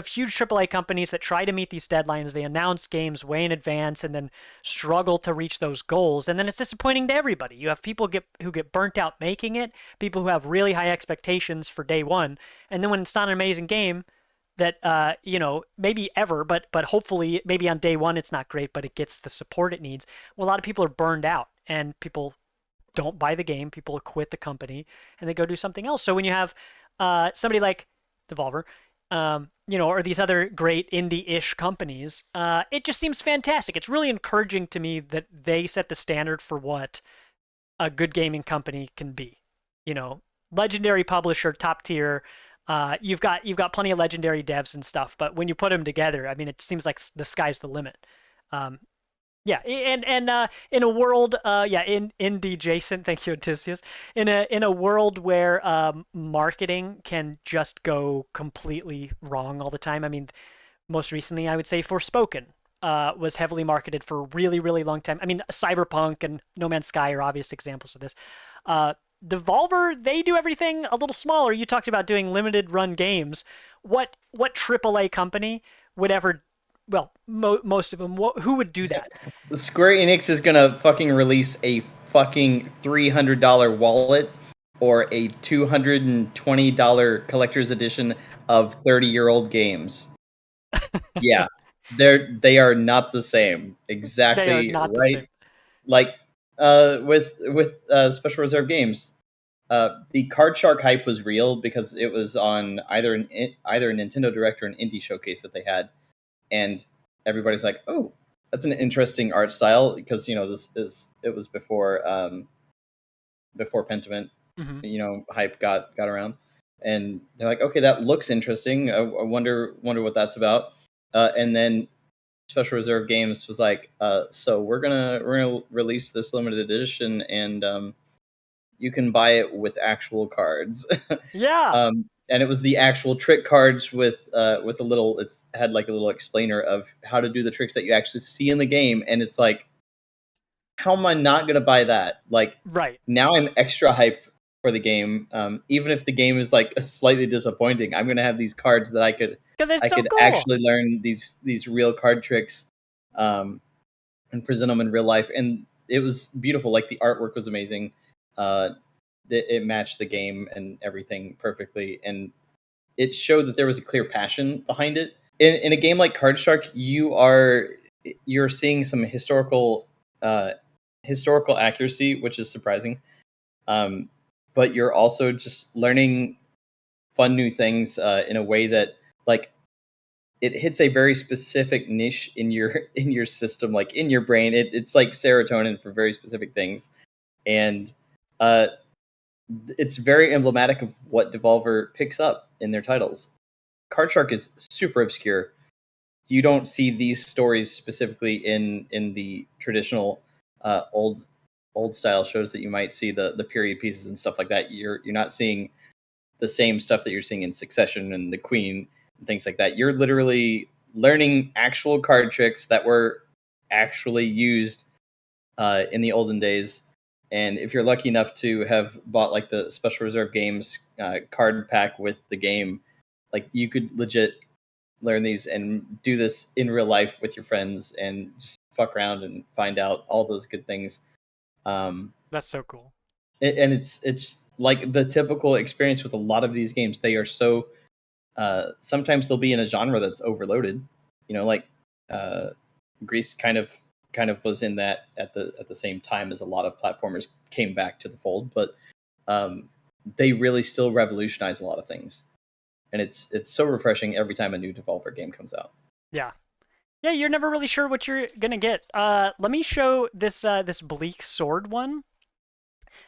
Speaker 1: huge AAA companies that try to meet these deadlines. They announce games way in advance and then struggle to reach those goals, and then it's disappointing to everybody. You have people who get burnt out making it, people who have really high expectations for day one, and then when it's not an amazing game that maybe ever, but hopefully maybe on day one it's not great, but it gets the support it needs. Well, a lot of people are burned out, and people don't buy the game. People quit the company and they go do something else. So when you have somebody like Devolver, or these other great indie-ish companies, it just seems fantastic. It's really encouraging to me that they set the standard for what a good gaming company can be. Legendary publisher, top tier. You've got plenty of legendary devs and stuff, but when you put them together, I mean, it seems like the sky's the limit. Um, yeah, and in a world, in indie Jason, thank you, Odysseus. In a world where marketing can just go completely wrong all the time. I mean, most recently, I would say Forspoken was heavily marketed for a really, really long time. I mean, Cyberpunk and No Man's Sky are obvious examples of this. Uh, Devolver, they do everything a little smaller. You talked about doing limited run games. What AAA company would ever, well, most of them, who would do that?
Speaker 2: Square Enix is gonna fucking release a fucking $300 wallet or a $220 collector's edition of 30-year-old games. Yeah, they are not the same.
Speaker 1: They are
Speaker 2: Exactly
Speaker 1: not the
Speaker 2: right.
Speaker 1: same.
Speaker 2: Like with Special Reserve Games, the Card Shark hype was real because it was on either a Nintendo Direct or an indie showcase that they had, and everybody's like, "Oh, that's an interesting art style," because it was before Pentiment,
Speaker 1: Hmm.
Speaker 2: hype got around, and they're like, "Okay, that looks interesting. I wonder what that's about." And then Special Reserve Games was like, "So we're gonna release this limited edition, and you can buy it with actual cards."
Speaker 1: Yeah,
Speaker 2: And it was the actual trick cards with a little. It's had like a little explainer of how to do the tricks that you actually see in the game, and it's like, how am I not gonna buy that? Like,
Speaker 1: right.
Speaker 2: now I'm extra hype for the game, even if the game is like slightly disappointing. I'm gonna have these cards that
Speaker 1: Because
Speaker 2: I
Speaker 1: it's so
Speaker 2: could
Speaker 1: cool.
Speaker 2: actually learn these real card tricks, um, and present them in real life. And it was beautiful. Like, the artwork was amazing. Uh, it matched the game and everything perfectly, and it showed that there was a clear passion behind it. In a game like Card Shark, you're seeing some uh, historical accuracy, which is surprising. Um, but you're also just learning fun new things in a way that, like, it hits a very specific niche in your system, like in your brain. It's like serotonin for very specific things, and uh, it's very emblematic of what Devolver picks up in their titles. Card Shark is super obscure. You don't see these stories specifically in the traditional old style shows that you might see, the period pieces and stuff like that. You're not seeing the same stuff that you're seeing in Succession and The Queen and things like that. You're literally learning actual card tricks that were actually used in the olden days. And if you're lucky enough to have bought like the Special Reserve Games card pack with the game, like you could legit learn these and do this in real life with your friends and just fuck around and find out all those good things. Um,
Speaker 1: That's so cool.
Speaker 2: and it's like the typical experience with a lot of these games. They are so sometimes they'll be in a genre that's overloaded. You know, like Greece kind of was in that at the same time as a lot of platformers came back to the fold, but they really still revolutionize a lot of things, and it's so refreshing every time a new Devolver game comes out.
Speaker 1: Yeah. Yeah, you're never really sure what you're gonna get. Let me show this this Bleak Sword one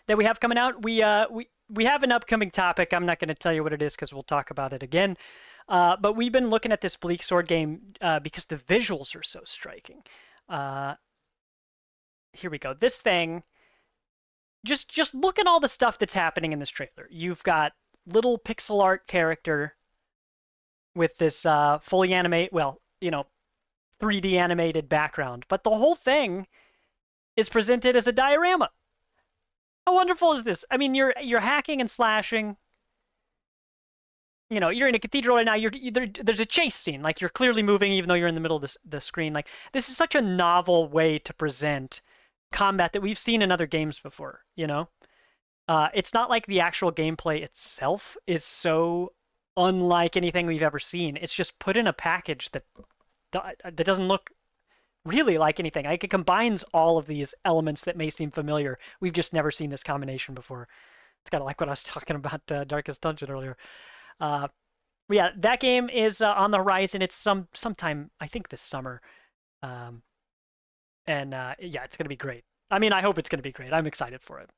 Speaker 1: that we have coming out. We have an upcoming topic. I'm not going to tell you what it is because we'll talk about it again. But we've been looking at this Bleak Sword game because the visuals are so striking. Here we go. This thing. Just look at all the stuff that's happening in this trailer. You've got little pixel art character with this fully animate, well, 3D animated background, but the whole thing is presented as a diorama. How wonderful is this? I mean, you're hacking and slashing. You're in a cathedral right now. There's a chase scene. Like you're clearly moving, even though you're in the middle of the screen. Like this is such a novel way to present combat that we've seen in other games before. It's not like the actual gameplay itself is so unlike anything we've ever seen. It's just put in a package that doesn't look really like anything. Like it combines all of these elements that may seem familiar. We've just never seen this combination before. It's kind of like what I was talking about Darkest Dungeon earlier. Yeah, that game is on the horizon. It's sometime I think this summer, and yeah, it's gonna be great. I mean, I hope it's gonna be great. I'm excited for it.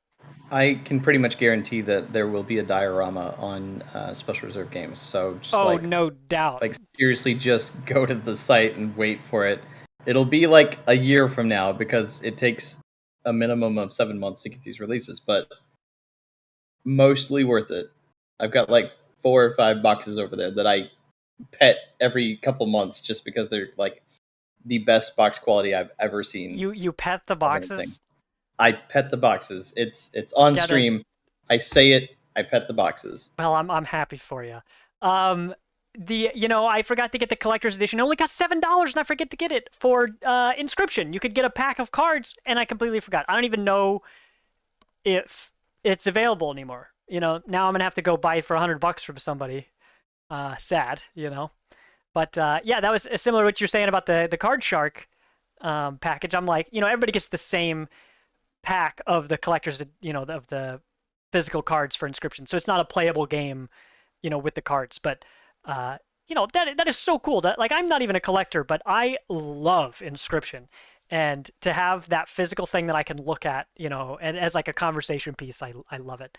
Speaker 2: I can pretty much guarantee that there will be a diorama on Special Reserve Games. So just
Speaker 1: Oh, no doubt.
Speaker 2: like seriously, just go to the site and wait for it. It'll be like a year from now because it takes a minimum of 7 months to get these releases, but mostly worth it. I've got like 4 or 5 boxes over there that I pet every couple months just because they're like the best box quality I've ever seen.
Speaker 1: You pet the boxes?
Speaker 2: I pet the boxes. It's on stream. I say it. I pet the boxes.
Speaker 1: Well, I'm happy for you. I forgot to get the collector's edition. It only cost $7, and I forget to get it for Inscription. You could get a pack of cards, and I completely forgot. I don't even know if it's available anymore. Now I'm gonna have to go buy it for $100 from somebody. Sad, But yeah, that was similar to what you're saying about the Card Shark package. I'm like, everybody gets the same pack of the collectors, of the physical cards for Inscription. So it's not a playable game, with the cards. But that is so cool. Like I'm not even a collector, but I love Inscription. And to have that physical thing that I can look at, and as like a conversation piece, I love it.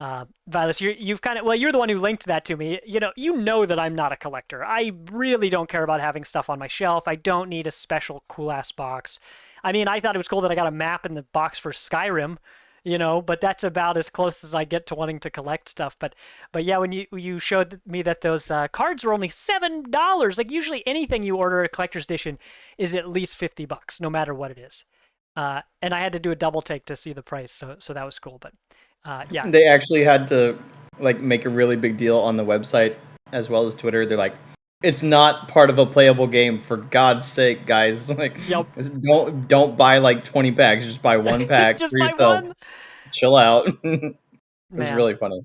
Speaker 1: Vilos, you've kind of, well, you're the one who linked that to me. You know that I'm not a collector. I really don't care about having stuff on my shelf. I don't need a special cool ass box. I mean, I thought it was cool that I got a map in the box for Skyrim, but that's about as close as I get to wanting to collect stuff. But yeah, when you showed me that those cards were only $7, like usually anything you order a collector's edition is at least $50, no matter what it is. And I had to do a double take to see the price, so that was cool. But yeah,
Speaker 2: they actually had to like make a really big deal on the website as well as Twitter. They're like, it's not part of a playable game, for God's sake, guys. Like,
Speaker 1: yep.
Speaker 2: don't buy like 20 packs. Just buy one pack
Speaker 1: just
Speaker 2: for
Speaker 1: buy
Speaker 2: yourself.
Speaker 1: one.
Speaker 2: Chill out. It's really funny.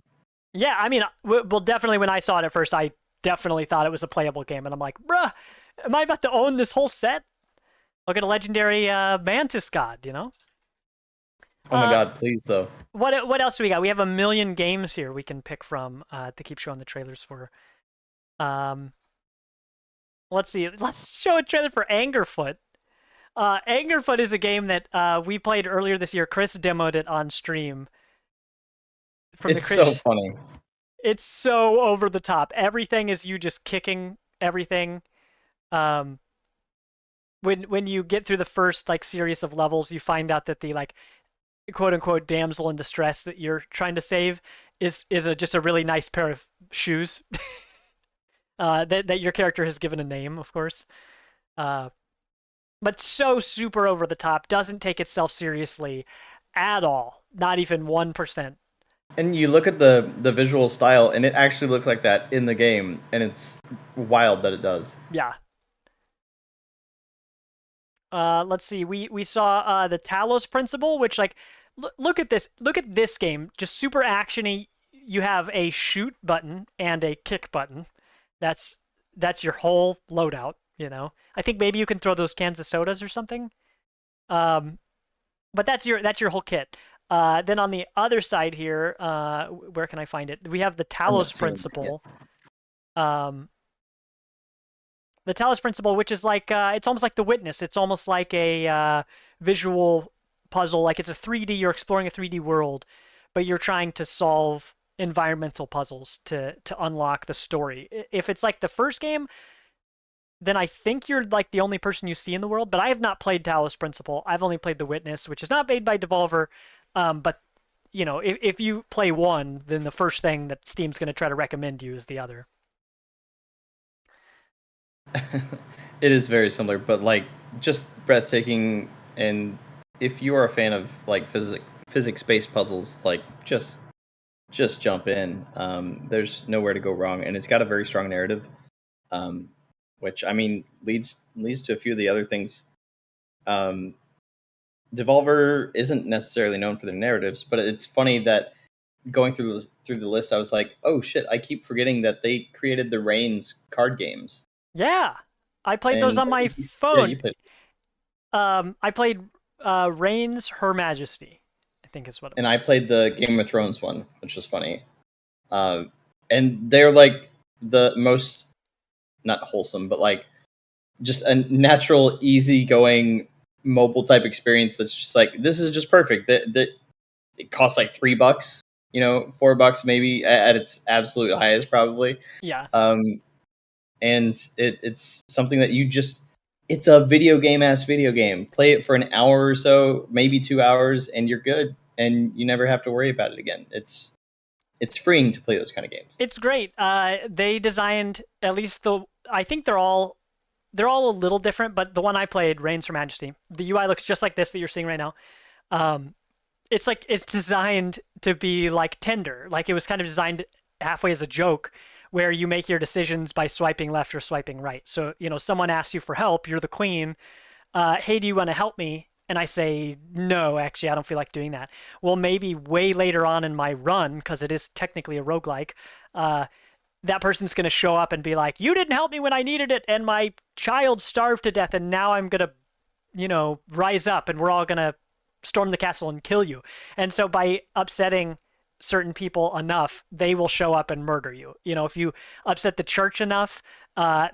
Speaker 1: Yeah, I mean, well, definitely when I saw it at first, I definitely thought it was a playable game, and I'm like, bruh, am I about to own this whole set? Look at a legendary Mantis God,
Speaker 2: Oh my God, please though.
Speaker 1: What else do we got? We have a million games here we can pick from to keep showing the trailers for. let's see. Let's show a trailer for Angerfoot. Angerfoot is a game that we played earlier this year. Chris demoed it on stream from the
Speaker 2: It's so
Speaker 1: Chris.
Speaker 2: funny.
Speaker 1: It's so over the top. Everything is you just kicking everything. Um, when you get through the first like series of levels, you find out that the like quote unquote damsel in distress that you're trying to save is just a really nice pair of shoes. That your character has given a name, of course. Uh, but so super over the top, doesn't take itself seriously at all. Not even 1%.
Speaker 2: And you look at the visual style, and it actually looks like that in the game, and it's wild that it does.
Speaker 1: Yeah. Let's see. We saw the Talos Principle, which like look at this. Look at this game. Just super actiony. You have a shoot button and a kick button. That's your whole loadout. You know. I think maybe you can throw those cans of sodas or something. Um, but that's your whole kit. Then on the other side here, where can I find it? We have the
Speaker 2: I'm not
Speaker 1: Talos
Speaker 2: seeing it
Speaker 1: Principle. The Talos Principle, which is like it's almost like The Witness. It's almost like a visual puzzle. Like it's a 3D. You're exploring a 3D world, but you're trying to solve environmental puzzles to unlock the story. If it's like the first game, then I think you're like the only person you see in the world. But I have not played Talos Principle. I've only played The Witness, which is not made by Devolver. But you know, if you play one, then the first thing that Steam's going to try to recommend you is the other.
Speaker 2: It is very similar, but like just breathtaking. And if you are a fan of like physics-based puzzles, like just jump in. There's nowhere to go wrong, and it's got a very strong narrative, um, which I mean leads to a few of the other things. Um, Devolver isn't necessarily known for their narratives, but it's funny that going through the list, I was like, oh shit, I keep forgetting that they created the Reigns card games.
Speaker 1: Yeah, I played those
Speaker 2: And
Speaker 1: on my
Speaker 2: yeah,
Speaker 1: phone.
Speaker 2: you played,
Speaker 1: I played Reigns Her Majesty, I think is what it
Speaker 2: and I
Speaker 1: was.
Speaker 2: played the Game of Thrones one, which was funny. Uh, and they're like the most not wholesome, but like just a natural, easygoing mobile type experience. That's just like this is just perfect. That it costs like $3, you know, $4 maybe at its absolute highest, probably.
Speaker 1: Yeah,
Speaker 2: Um, and it's something that you just it's a video game. Play it for an hour or so, maybe 2 hours, and you're good, and you never have to worry about it again. It's freeing to play those kind of games.
Speaker 1: it's great. They designed at least the. I think they're all a little different, but the one I played, Reigns Her Majesty, the UI looks just like this that you're seeing right now. Um, it's like it's designed to be like Tinder. Like it was kind of designed halfway as a joke, where you make your decisions by swiping left or swiping right. So you know, someone asks you for help, you're the queen. Hey, do you want to help me? And I say, no, actually, I don't feel like doing that. Well, maybe way later on in my run, because it is technically a roguelike, uh, that person's going to show up and be like, you didn't help me when I needed it, and my child starved to death, and now I'm going to, rise up, and we're all going to storm the castle and kill you. And so by upsetting certain people enough, they will show up and murder you. You know, if you upset the church enough,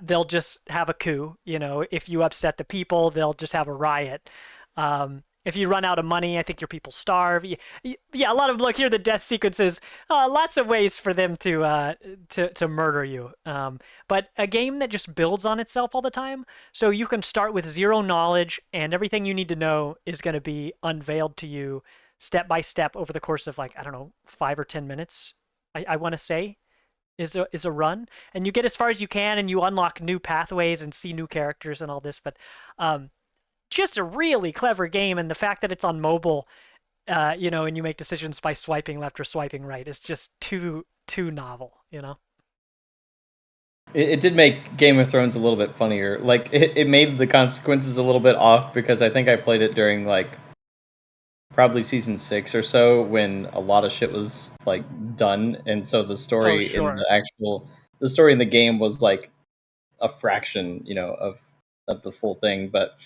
Speaker 1: they'll just have a coup. You know, if you upset the people, they'll just have a riot. If you run out of money, I think your people starve. Yeah, a lot of look here. The death sequences, lots of ways for them to murder you. But a game that just builds on itself all the time, so you can start with zero knowledge, and everything you need to know is going to be unveiled to you step by step over the course of like I don't know 5 or 10 minutes. I want to say is a run, and you get as far as you can, and you unlock new pathways and see new characters and all this. But um, just a really clever game, and the fact that it's on mobile, and you make decisions by swiping left or swiping right is just too novel, you know.
Speaker 2: It did make Game of Thrones a little bit funnier. Like it made the consequences a little bit off because I think I played it during like probably season 6 or so when a lot of shit was like done, and so
Speaker 1: Oh
Speaker 2: the
Speaker 1: sure,
Speaker 2: actual the story in the game was like a fraction, you know, of the full thing. But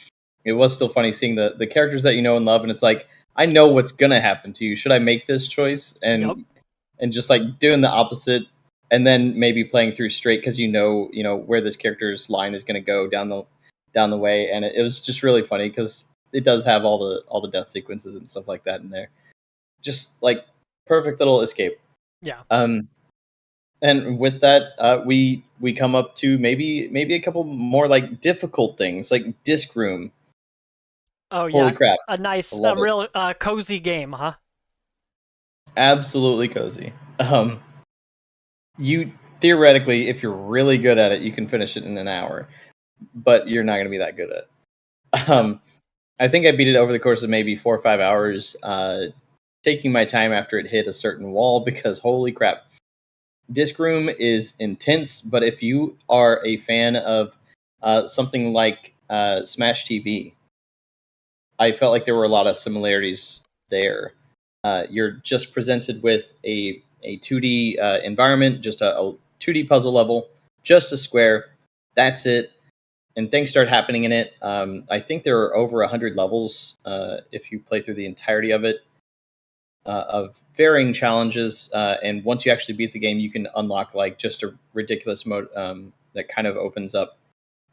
Speaker 2: it was still funny seeing the characters that you know and love, and it's like I know what's gonna happen to you. Should I make this choice?
Speaker 1: yep.
Speaker 2: And just like doing the opposite and then maybe playing through straight because you know where this character's line is going to go down the way, and it was just really funny because it does have all the death sequences and stuff like that in there. Just like perfect little escape.
Speaker 1: Yeah.
Speaker 2: And with that, we come up to maybe a couple more like difficult things, like Disc Room.
Speaker 1: Oh
Speaker 2: Holy
Speaker 1: yeah,
Speaker 2: crap,
Speaker 1: a nice,
Speaker 2: love
Speaker 1: a
Speaker 2: it!
Speaker 1: real cozy game, huh?
Speaker 2: Absolutely cozy. You theoretically, if you're really good at it, you can finish it in an hour, but you're not going to be that good at it.
Speaker 1: No.
Speaker 2: I think I beat it over the course of maybe 4 or 5 hours, taking my time after it hit a certain wall because holy crap, Disc Room is intense. But if you are a fan of something like Smash TV, I felt like there were a lot of similarities there. You're just presented with a 2D environment, just a 2D puzzle level, just a square. That's it. And things start happening in it. I think there are over 100 levels if you play through the entirety of it, of varying challenges. And once you actually beat the game, you can unlock like just a ridiculous mode that kind of opens up.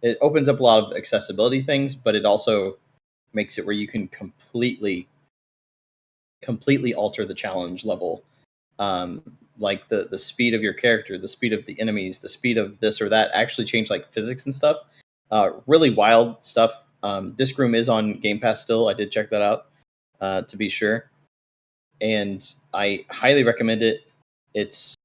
Speaker 2: It opens up a lot of accessibility things, but it also makes it where you can completely alter the challenge level, um, like the speed of your character, the speed of the enemies, the speed of this or that actually change like physics and stuff. Really wild stuff. Disc Room is on Game Pass still. I did check that out to be sure, and I highly recommend it. It's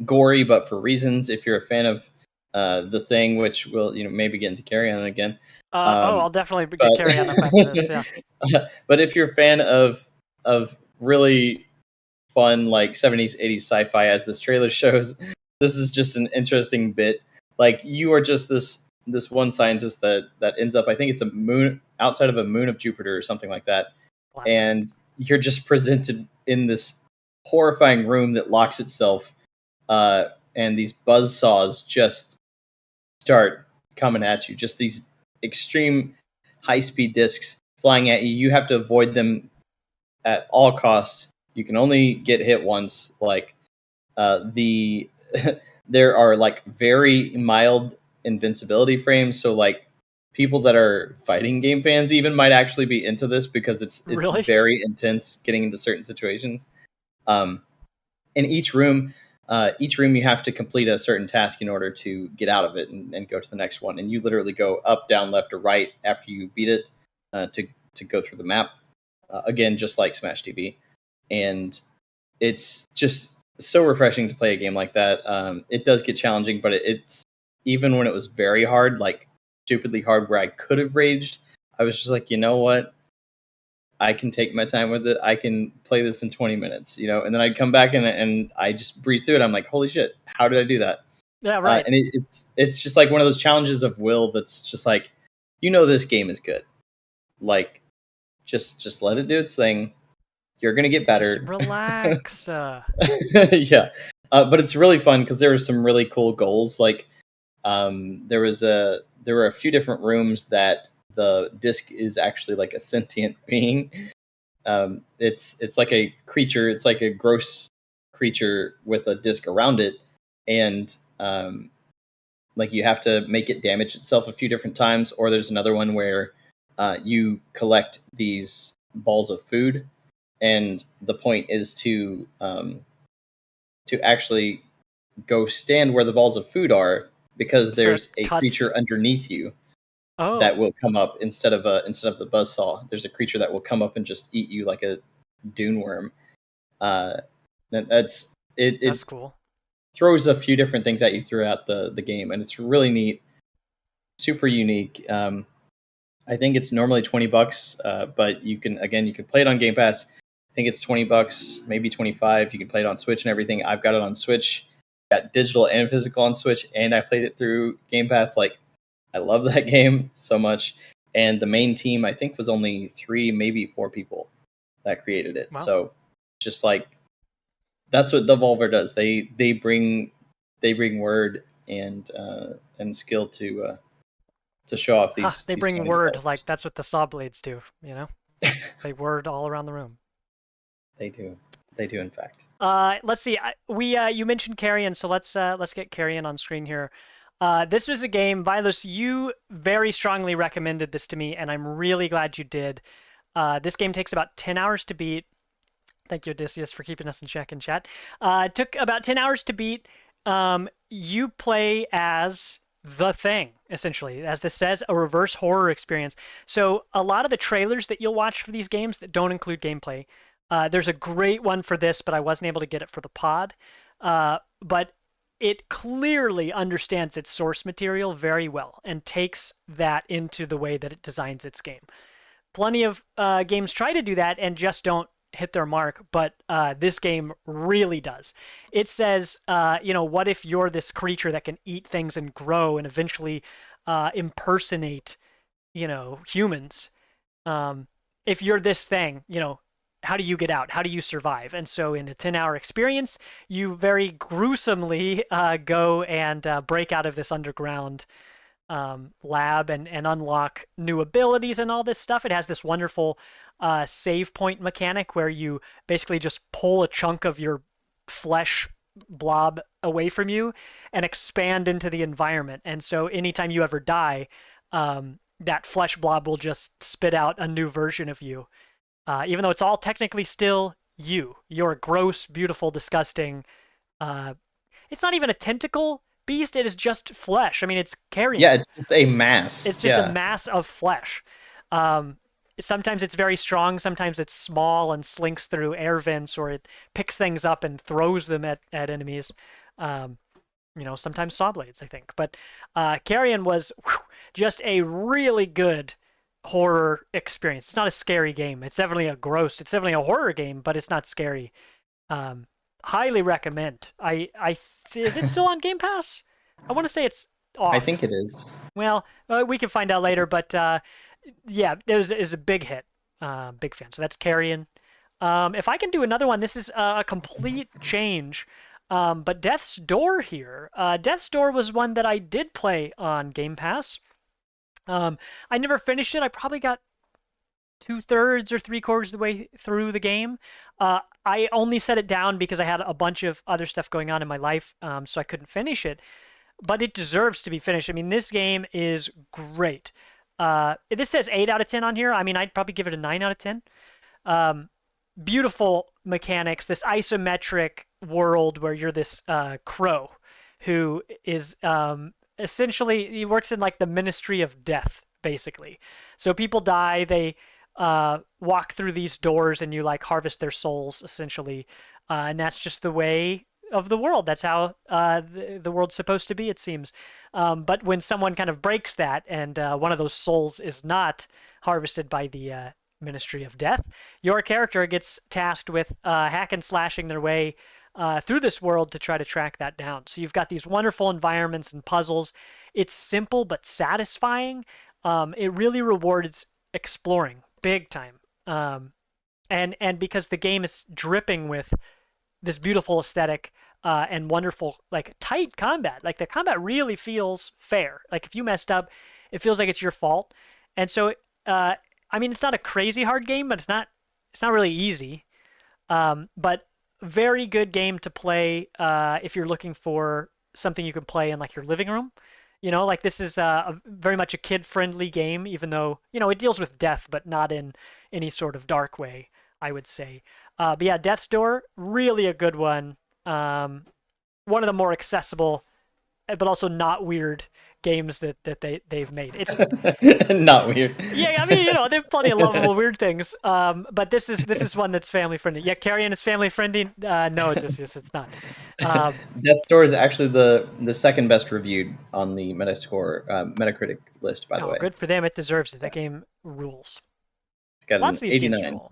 Speaker 2: gory, but for reasons. If you're a fan of the thing, which will maybe get into Carry On again,
Speaker 1: Oh,
Speaker 2: um,
Speaker 1: I'll definitely get
Speaker 2: but
Speaker 1: Carry On up after this. Yeah.
Speaker 2: but if you're a fan of really fun like 70s 80s sci-fi, as this trailer shows, this is just an interesting bit. Like you are just this one scientist that ends up, I think it's a moon outside of a moon of Jupiter or something like that,
Speaker 1: Classic.
Speaker 2: and you're just presented in this horrifying room that locks itself, uh, and these buzz saws just start coming at you, just these extreme high speed discs flying at you. You have to avoid them at all costs. You can only get hit once. Like the there are like very mild invincibility frames, so like people that are fighting game fans even might actually be into this because it's
Speaker 1: Really?
Speaker 2: very intense getting into certain situations. Um, in each room you have to complete a certain task in order to get out of it and go to the next one. And you literally go up, down, left, or right after you beat it to go through the map. Again, just like Smash TV, and it's just so refreshing to play a game like that. It does get challenging, but it's even when it was very hard, like stupidly hard, where I could have raged. I was just like, you know what? I can take my time with it. I can play this in 20 minutes, and then I'd come back and I just breeze through it. I'm like, holy shit, how did I do that?
Speaker 1: Yeah. Right.
Speaker 2: And it's just like one of those challenges of will that's just like, this game is good. Like, just let it do its thing. You're gonna get
Speaker 1: Just
Speaker 2: better.
Speaker 1: relax.
Speaker 2: Yeah, but it's really fun because there were some really cool goals. Like, there were a few different rooms that the disc is actually like a sentient being. It's like a creature. It's like a gross creature with a disc around it, and like you have to make it damage itself a few different times. Or there's another one where you collect these balls of food, and the point is to actually go stand where the balls of food are, because
Speaker 1: So it
Speaker 2: there's a
Speaker 1: cuts.
Speaker 2: creature underneath you that
Speaker 1: Oh,
Speaker 2: will come up instead of the buzzsaw. There's a creature that will come up and just eat you like a dune worm. Uh, that's it.
Speaker 1: that's
Speaker 2: It
Speaker 1: cool.
Speaker 2: throws a few different things at you throughout the game, and it's really neat, super unique. I think it's normally $20, but you can play it on Game Pass. I think it's $20, maybe 25. You can play it on Switch and everything. I've got it on Switch, got digital and physical on Switch, and I played it through Game Pass. Like, I love that game so much. And the main team, I think, was only 3, maybe 4 people that created it.
Speaker 1: Well,
Speaker 2: So, just like that's what Devolver does. They bring word and skill to show off
Speaker 1: they
Speaker 2: these
Speaker 1: bring
Speaker 2: tiny
Speaker 1: word like
Speaker 2: developers.
Speaker 1: that's what the saw blades do. They word all around the room.
Speaker 2: They do. They do, in fact.
Speaker 1: Let's see. You mentioned Carrion, so let's get Carrion on screen here. This was a game, Vilos, you very strongly recommended this to me, and I'm really glad you did. This game takes about 10 hours to beat. Thank you, Odysseus, for keeping us in check in chat. It took about 10 hours to beat. You play as the Thing, essentially. As this says, a reverse horror experience. So a lot of the trailers that you'll watch for these games that don't include gameplay, there's a great one for this, but I wasn't able to get it for the pod. But it clearly understands its source material very well and takes that into the way that it designs its game. Plenty of games try to do that and just don't hit their mark, but this game really does. It says, what if you're this creature that can eat things and grow and eventually impersonate, humans? If you're this thing, how do you get out? How do you survive? And so, in a 10-hour experience, you very gruesomely go and break out of this underground lab and unlock new abilities and all this stuff. It has this wonderful save point mechanic where you basically just pull a chunk of your flesh blob away from you and expand into the environment. And so anytime you ever die, that flesh blob will just spit out a new version of you. Even though it's all technically still you. You're a gross, beautiful, disgusting. It's not even a tentacle beast. It is just flesh. I mean, it's carrion.
Speaker 2: Yeah, it's just a mass.
Speaker 1: It's just a mass of flesh. Sometimes it's very strong. Sometimes it's small and slinks through air vents, or it picks things up and throws them at enemies. Sometimes saw blades, I think. But Carrion was just a really good horror experience. It's not a scary game. It's definitely a horror game, but it's not scary. Highly recommend. Is it still on Game Pass? I want to say it's off.
Speaker 2: I think it is.
Speaker 1: Well, we can find out later, but yeah, it was a big hit. Big fan. So that's Carrion. If I can do another one, this is a complete change. But Death's Door here. Death's Door was one that I did play on Game Pass. I never finished it. I probably got 2/3 or 3/4 of the way through the game. I only set it down because I had a bunch of other stuff going on in my life, so I couldn't finish it. But it deserves to be finished. I mean, this game is great. This says 8 out of 10 on here. I mean, I'd probably give it a 9 out of 10. Beautiful mechanics, this isometric world where you're this crow who is essentially, he works in like the Ministry of Death, basically. So people die, they walk through these doors and you like harvest their souls, essentially. And that's just the way of the world. That's how the world's supposed to be, it seems. But when someone kind of breaks that and one of those souls is not harvested by the Ministry of Death, your character gets tasked with hack and slashing their way through this world to try to track that down. So you've got these wonderful environments and puzzles. It's simple but satisfying. It really rewards exploring big time. And because the game is dripping with this beautiful aesthetic and wonderful, like, tight combat. Like, the combat really feels fair. Like, if you messed up, it feels like it's your fault. And so, I mean, it's not a crazy hard game, but it's not really easy. But very good game to play if you're looking for something you can play in, like, your living room. Like, this is very much a kid-friendly game, even though, it deals with death, but not in any sort of dark way, I would say. But yeah, Death's Door, really a good one. One of the more accessible, but also not weird games that they've made. It's
Speaker 2: not weird.
Speaker 1: Yeah, I mean, there's plenty of lovable weird things. But this is one that's family friendly. Yeah, Carrion is family friendly. No, it's not.
Speaker 2: Death's Door is actually the second best reviewed on the Metacritic list, by the way.
Speaker 1: Good for them. It deserves it. That game rules.
Speaker 2: It's got
Speaker 1: Lots
Speaker 2: an
Speaker 1: of these
Speaker 2: 89.
Speaker 1: games rule.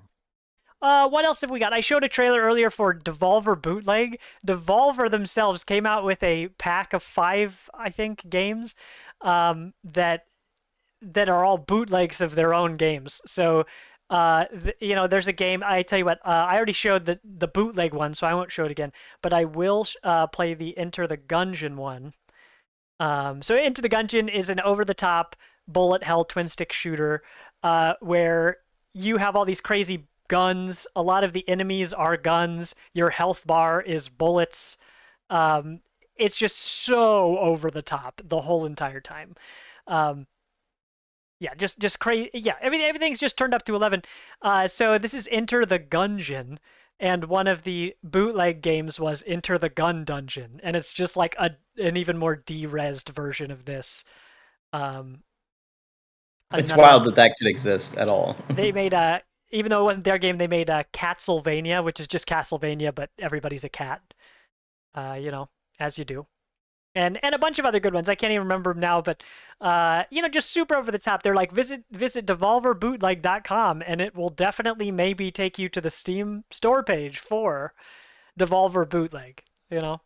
Speaker 1: What else have we got? I showed a trailer earlier for Devolver Bootleg. Devolver themselves came out with a pack of 5, I think, games that are all bootlegs of their own games. So, there's a game. I tell you what, I already showed the bootleg one, so I won't show it again. But I will play the Enter the Gungeon one. So Enter the Gungeon is an over-the-top bullet hell twin-stick shooter where you have all these crazy guns. A lot of the enemies are guns. Your health bar is bullets. Um, it's just so over the top the whole entire time. Um, yeah, just crazy. Yeah, everything's just turned up to 11. So this is Enter the Gungeon, and one of the bootleg games was Enter the Gun Dungeon, and it's just like an even more de-resed version of this. Um,
Speaker 2: It's
Speaker 1: Another
Speaker 2: wild that that could exist at all.
Speaker 1: they made a even though it wasn't their game, they made a Catsylvania, which is just Castlevania, but everybody's a cat. You know, as you do. And a bunch of other good ones. I can't even remember them now, but you know, just super over the top. They're like visit Devolver-published.com, and it will definitely maybe take you to the Steam store page for Devolver Bootleg. You know,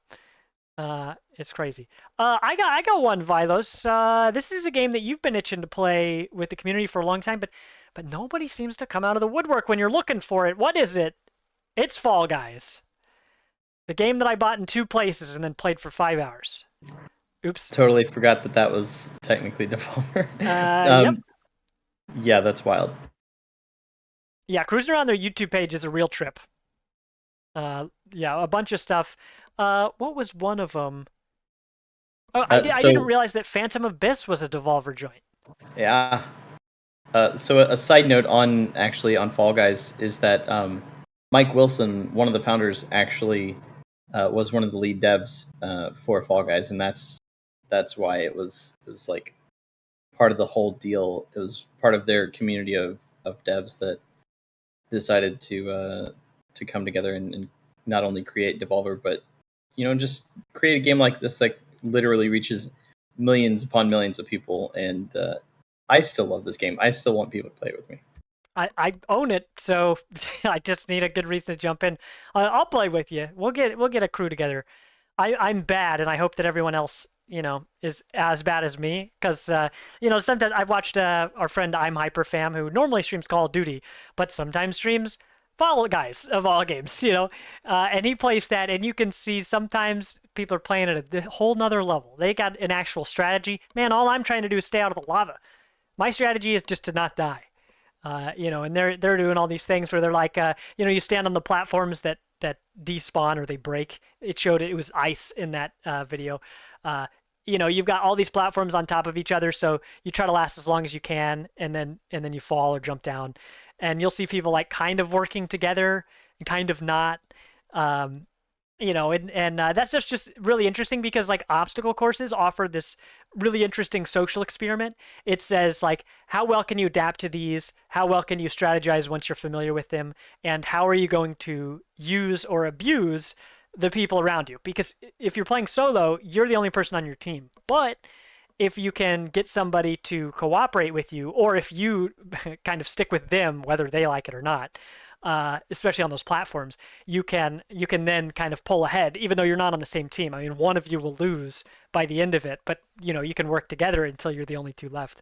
Speaker 1: it's crazy. I got one, Vilos. This is a game that you've been itching to play with the community for a long time, but nobody seems to come out of the woodwork when you're looking for it. What is it? It's Fall Guys. The game that I bought in 2 places and then played for 5 hours. Oops.
Speaker 2: Totally forgot that that was technically Devolver.
Speaker 1: Yep.
Speaker 2: Yeah, that's wild.
Speaker 1: Yeah, cruising around their YouTube page is a real trip. Yeah, a bunch of stuff. What was one of them? Oh, I didn't realize that Phantom Abyss was a Devolver joint.
Speaker 2: Yeah. So a side note on Fall Guys is that Mike Wilson, one of the founders, actually was one of the lead devs for Fall Guys, and that's why it was like part of the whole deal. It was part of their community of devs that decided to come together and not only create Devolver, but just create a game like this that literally reaches millions upon millions of people. And I still love this game. I still want people to play it with me.
Speaker 1: I own it, so I just need a good reason to jump in. I'll play with you. We'll get a crew together. I'm bad, and I hope that everyone else is as bad as me. Because sometimes I've watched our friend I'm Hyperfam, who normally streams Call of Duty, but sometimes streams Fall Guys of all games. And he plays that, and you can see sometimes people are playing at a whole nother level. They got an actual strategy. Man, all I'm trying to do is stay out of the lava. My strategy is just to not die. And they're doing all these things where they're like, you stand on the platforms that despawn or they break. It showed it was ice in that video. You've got all these platforms on top of each other, so you try to last as long as you can, and then you fall or jump down, and you'll see people like kind of working together and kind of not. That's just really interesting because like obstacle courses offer this really interesting social experiment. It says like, how well can you adapt to these? How well can you strategize once you're familiar with them? And how are you going to use or abuse the people around you? Because if you're playing solo, you're the only person on your team. But if you can get somebody to cooperate with you, or if you kind of stick with them, whether they like it or not, especially on those platforms, you can then kind of pull ahead, even though you're not on the same team. I mean, one of you will lose by the end of it, but you can work together until you're the only two left.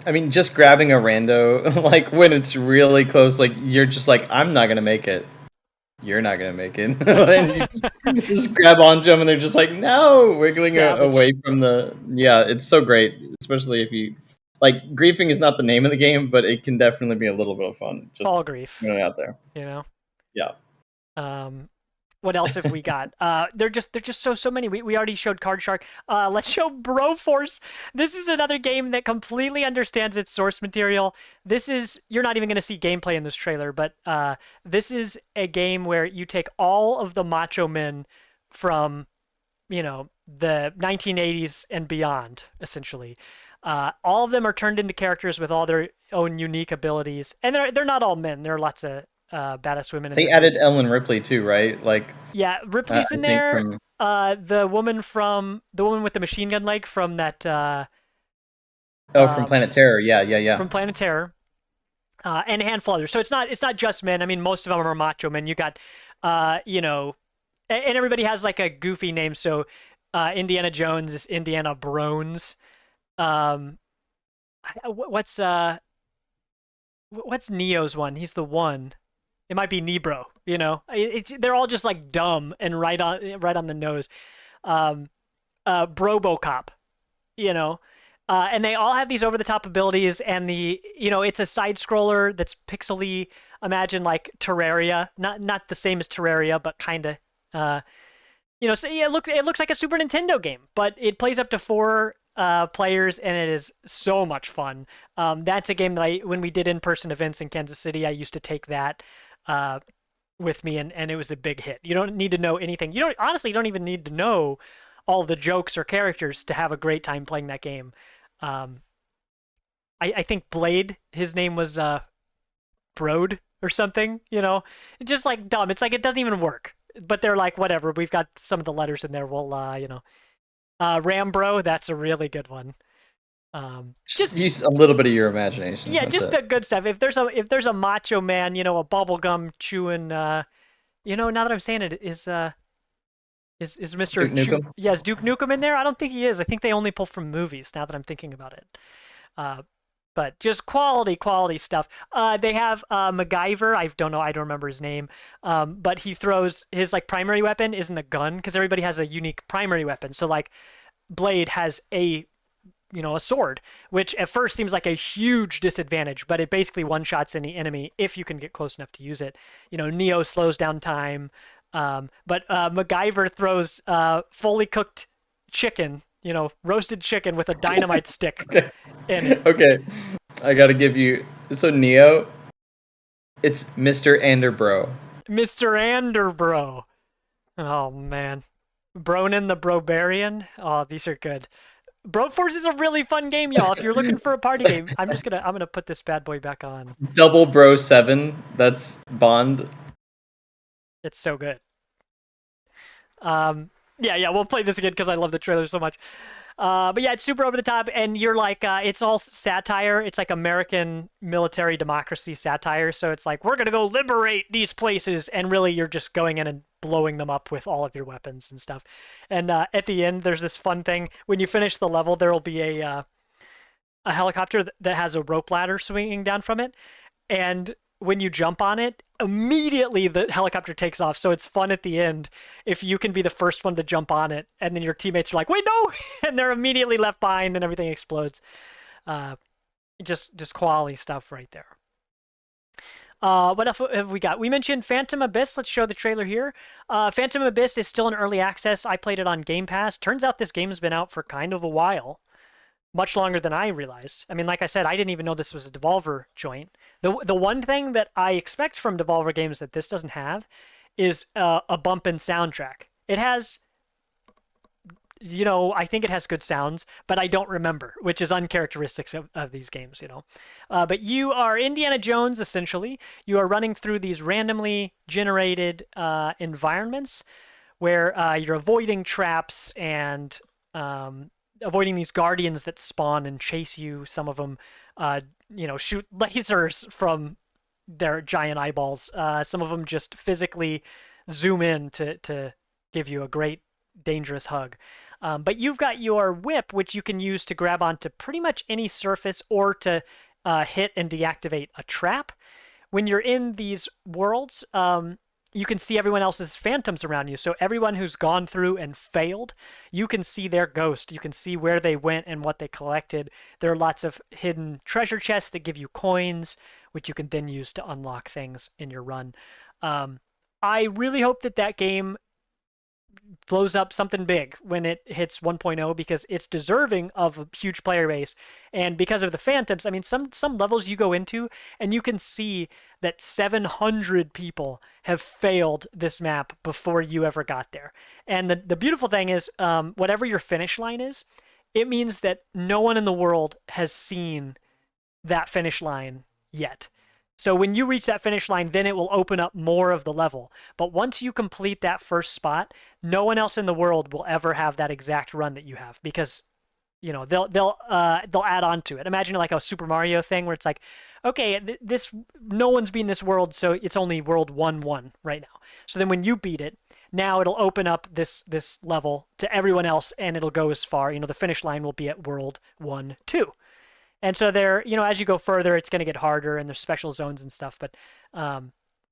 Speaker 2: I mean, just grabbing a rando, like when it's really close, like you're just like, I'm not gonna make it. You're not gonna make it. And you just grab onto them, and they're just like, no, wiggling away from the. Yeah, it's so great, especially if you like. Griefing is not the name of the game, but it can definitely be a little bit of fun. Just
Speaker 1: all grief,
Speaker 2: out there.
Speaker 1: Yeah. What else have we got? They're just so many. We already showed Card Shark. Let's show Broforce. This is another game that completely understands its source material. You're not even going to see gameplay in this trailer, but this is a game where you take all of the macho men from, the 1980s and beyond, essentially. All of them are turned into characters with all their own unique abilities, and they're not all men. There are lots of badass women.
Speaker 2: They added Ellen Ripley too, right? Like,
Speaker 1: yeah, Ripley's in there. The woman with the machine gun leg from that.
Speaker 2: From Planet Terror, yeah.
Speaker 1: From Planet Terror, and a handful of others. So it's not just men. I mean, most of them are macho men. You got, and everybody has like a goofy name. So, Indiana Jones is Indiana Brones. What's Neo's one? He's the one. It might be Nebro, they're all just like dumb and right on the nose. Brobocop, And they all have these over-the-top abilities, and it's a side scroller that's pixely. Imagine like Terraria, not the same as Terraria, but kind of. So yeah, it looks like a Super Nintendo game, but it plays up to 4 players, and it is so much fun. That's a game that when we did in-person events in Kansas City, I used to take that uh, with me, and it was a big hit. You don't need to know anything. You don't even need to know all the jokes or characters to have a great time playing that game. Um, I think Blade, his name was Brode or something. It's just like dumb. It's like it doesn't even work. But they're like, whatever. We've got some of the letters in there. We'll, Rambro. That's a really good one.
Speaker 2: Just use a little bit of your imagination.
Speaker 1: Yeah,
Speaker 2: That's
Speaker 1: just
Speaker 2: it.
Speaker 1: the good stuff. If there's a macho man, a bubblegum chewing, now that I'm saying it, is Mr.
Speaker 2: Duke Nukem.
Speaker 1: Yeah, is Duke Nukem in there? I don't think he is. I think they only pull from movies. Now that I'm thinking about it, uh, but just quality stuff. They have MacGyver. I don't know. I don't remember his name. But he throws his like primary weapon isn't a gun because everybody has a unique primary weapon. So like Blade has a sword, which at first seems like a huge disadvantage, but it basically one-shots any enemy if you can get close enough to use it. Neo slows down time, but MacGyver throws fully cooked chicken, roasted chicken with a dynamite stick
Speaker 2: Okay.
Speaker 1: in it.
Speaker 2: Okay. I gotta give you. So Neo, it's Mr. Anderbro.
Speaker 1: Mr. Anderbro. Oh man. Bronin the Brobarian. Oh, these are good. Broforce is a really fun game, y'all. If you're looking for a party game, I'm gonna put this bad boy back on.
Speaker 2: Double Bro 7. That's Bond.
Speaker 1: It's so good. Yeah, we'll play this again because I love the trailer so much. But yeah, it's super over the top, and you're like, it's all satire. It's like American military democracy satire. So it's like, we're gonna go liberate these places, and really, you're just going in and blowing them up with all of your weapons and stuff. And at the end, there's this fun thing. When you finish the level, there will be a helicopter that has a rope ladder swinging down from it, and when you jump on it, immediately the helicopter takes off. So it's fun at the end if you can be the first one to jump on it, and then your teammates are like, "Wait, no!" and they're immediately left behind, and everything explodes. Uh, just quality stuff right there. What else have we got? We mentioned Phantom Abyss. Let's show the trailer here. Phantom Abyss is still in early access. I played it on Game Pass. Turns out this game's been out for kind of a while. Much longer than I realized. I mean, like I said, I didn't even know this was a Devolver joint. The one thing that I expect from Devolver games that this doesn't have is a bump in soundtrack. It has, I think it has good sounds, but I don't remember, which is uncharacteristic of these games. But you are Indiana Jones, essentially. You are running through these randomly generated environments where you're avoiding traps and avoiding these guardians that spawn and chase you. Some of them, shoot lasers from their giant eyeballs. Some of them just physically zoom in to give you a great dangerous hug. But you've got your whip, which you can use to grab onto pretty much any surface or to hit and deactivate a trap. When you're in these worlds, you can see everyone else's phantoms around you. So everyone who's gone through and failed, you can see their ghost. You can see where they went and what they collected. There are lots of hidden treasure chests that give you coins, which you can then use to unlock things in your run. I really hope that game blows up something big when it hits 1.0 because it's deserving of a huge player base. And because of the phantoms, I mean, some levels you go into and you can see that 700 people have failed this map before you ever got there. And the beautiful thing is, whatever your finish line is, it means that no one in the world has seen that finish line yet. So when you reach that finish line, then it will open up more of the level. But once you complete that first spot, no one else in the world will ever have that exact run that you have because they'll add on to it. Imagine like a Super Mario thing where it's like, okay, this no one's beaten this world, so it's only world 1-1 right now. So then when you beat it, now it'll open up this level to everyone else, and it'll go as far. The finish line will be at world 1-2. And so there, as you go further, it's going to get harder, and there's special zones and stuff. But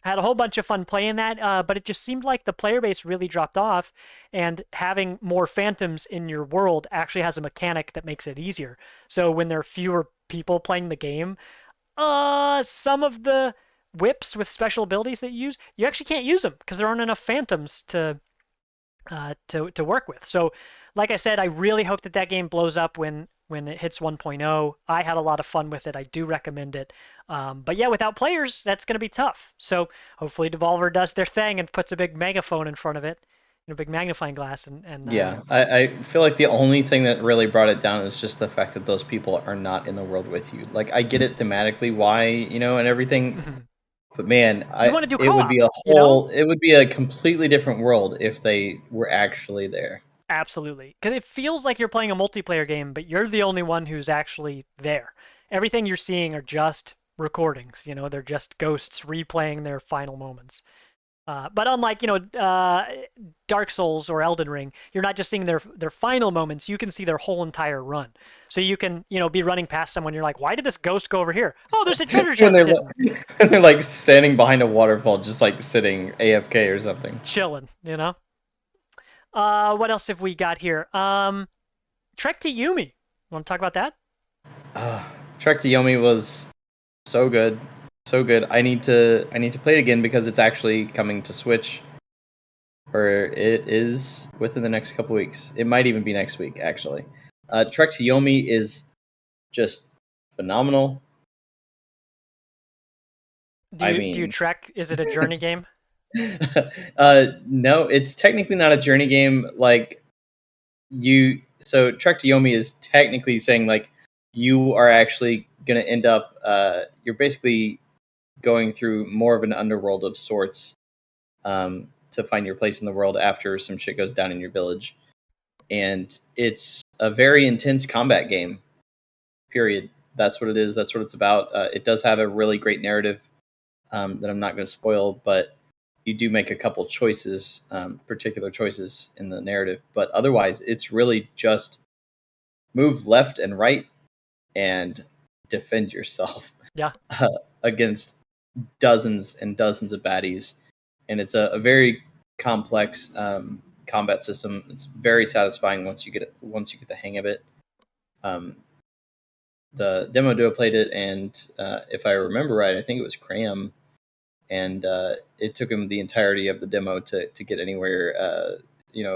Speaker 1: I had a whole bunch of fun playing that, but it just seemed like the player base really dropped off, and having more phantoms in your world actually has a mechanic that makes it easier. So when there are fewer people playing the game, some of the whips with special abilities that you actually can't use them because there aren't enough phantoms to work with. So, like I said, I really hope that that game blows up when it hits 1.0. I had a lot of fun with it. I do recommend it. But yeah, without players, that's going to be tough. So hopefully Devolver does their thing and puts a big megaphone in front of it, a big magnifying glass, and
Speaker 2: Yeah, I feel like the only thing that really brought it down is just the fact that those people are not in the world with you. Like, I get it thematically why, and everything, but man,
Speaker 1: you want to do
Speaker 2: it would be
Speaker 1: co-op, you know?
Speaker 2: it would be a completely different world if they were actually there.
Speaker 1: Absolutely. Because it feels like you're playing a multiplayer game, but you're the only one who's actually there. Everything you're seeing are just recordings, they're just ghosts replaying their final moments. But unlike, Dark Souls or Elden Ring, you're not just seeing their final moments, you can see their whole entire run. So you can, be running past someone, you're like, why did this ghost go over here? Oh, there's a treasure
Speaker 2: when
Speaker 1: chest
Speaker 2: they're
Speaker 1: hidden.
Speaker 2: when they're like standing behind a waterfall, just like sitting AFK or something.
Speaker 1: Chilling. What else have we got here? Trek to Yumi. Want to talk about that?
Speaker 2: Trek to Yomi was so good, so good. I need to play it again because it's actually coming to Switch, or it is within the next couple weeks. It might even be next week, actually. Trek to Yomi is just phenomenal.
Speaker 1: Do
Speaker 2: I
Speaker 1: you
Speaker 2: mean,
Speaker 1: trek? Is it a journey game?
Speaker 2: no, it's technically not a journey game. Like, so Trek to Yomi is technically saying like you are actually going to end up. You're basically going through more of an underworld of sorts, to find your place in the world after some shit goes down in your village, and it's a very intense combat game. Period. That's what it is. That's what it's about. It does have a really great narrative, that I'm not going to spoil, but you do make a couple choices, particular choices in the narrative. But otherwise, it's really just move left and right and defend yourself
Speaker 1: Yeah.
Speaker 2: uh, against dozens and dozens of baddies. And it's a very complex, combat system. It's very satisfying once you get the hang of it. Um, the demo duo played it, and if I remember right, I think it was Cram, and it took him the entirety of the demo to get anywhere,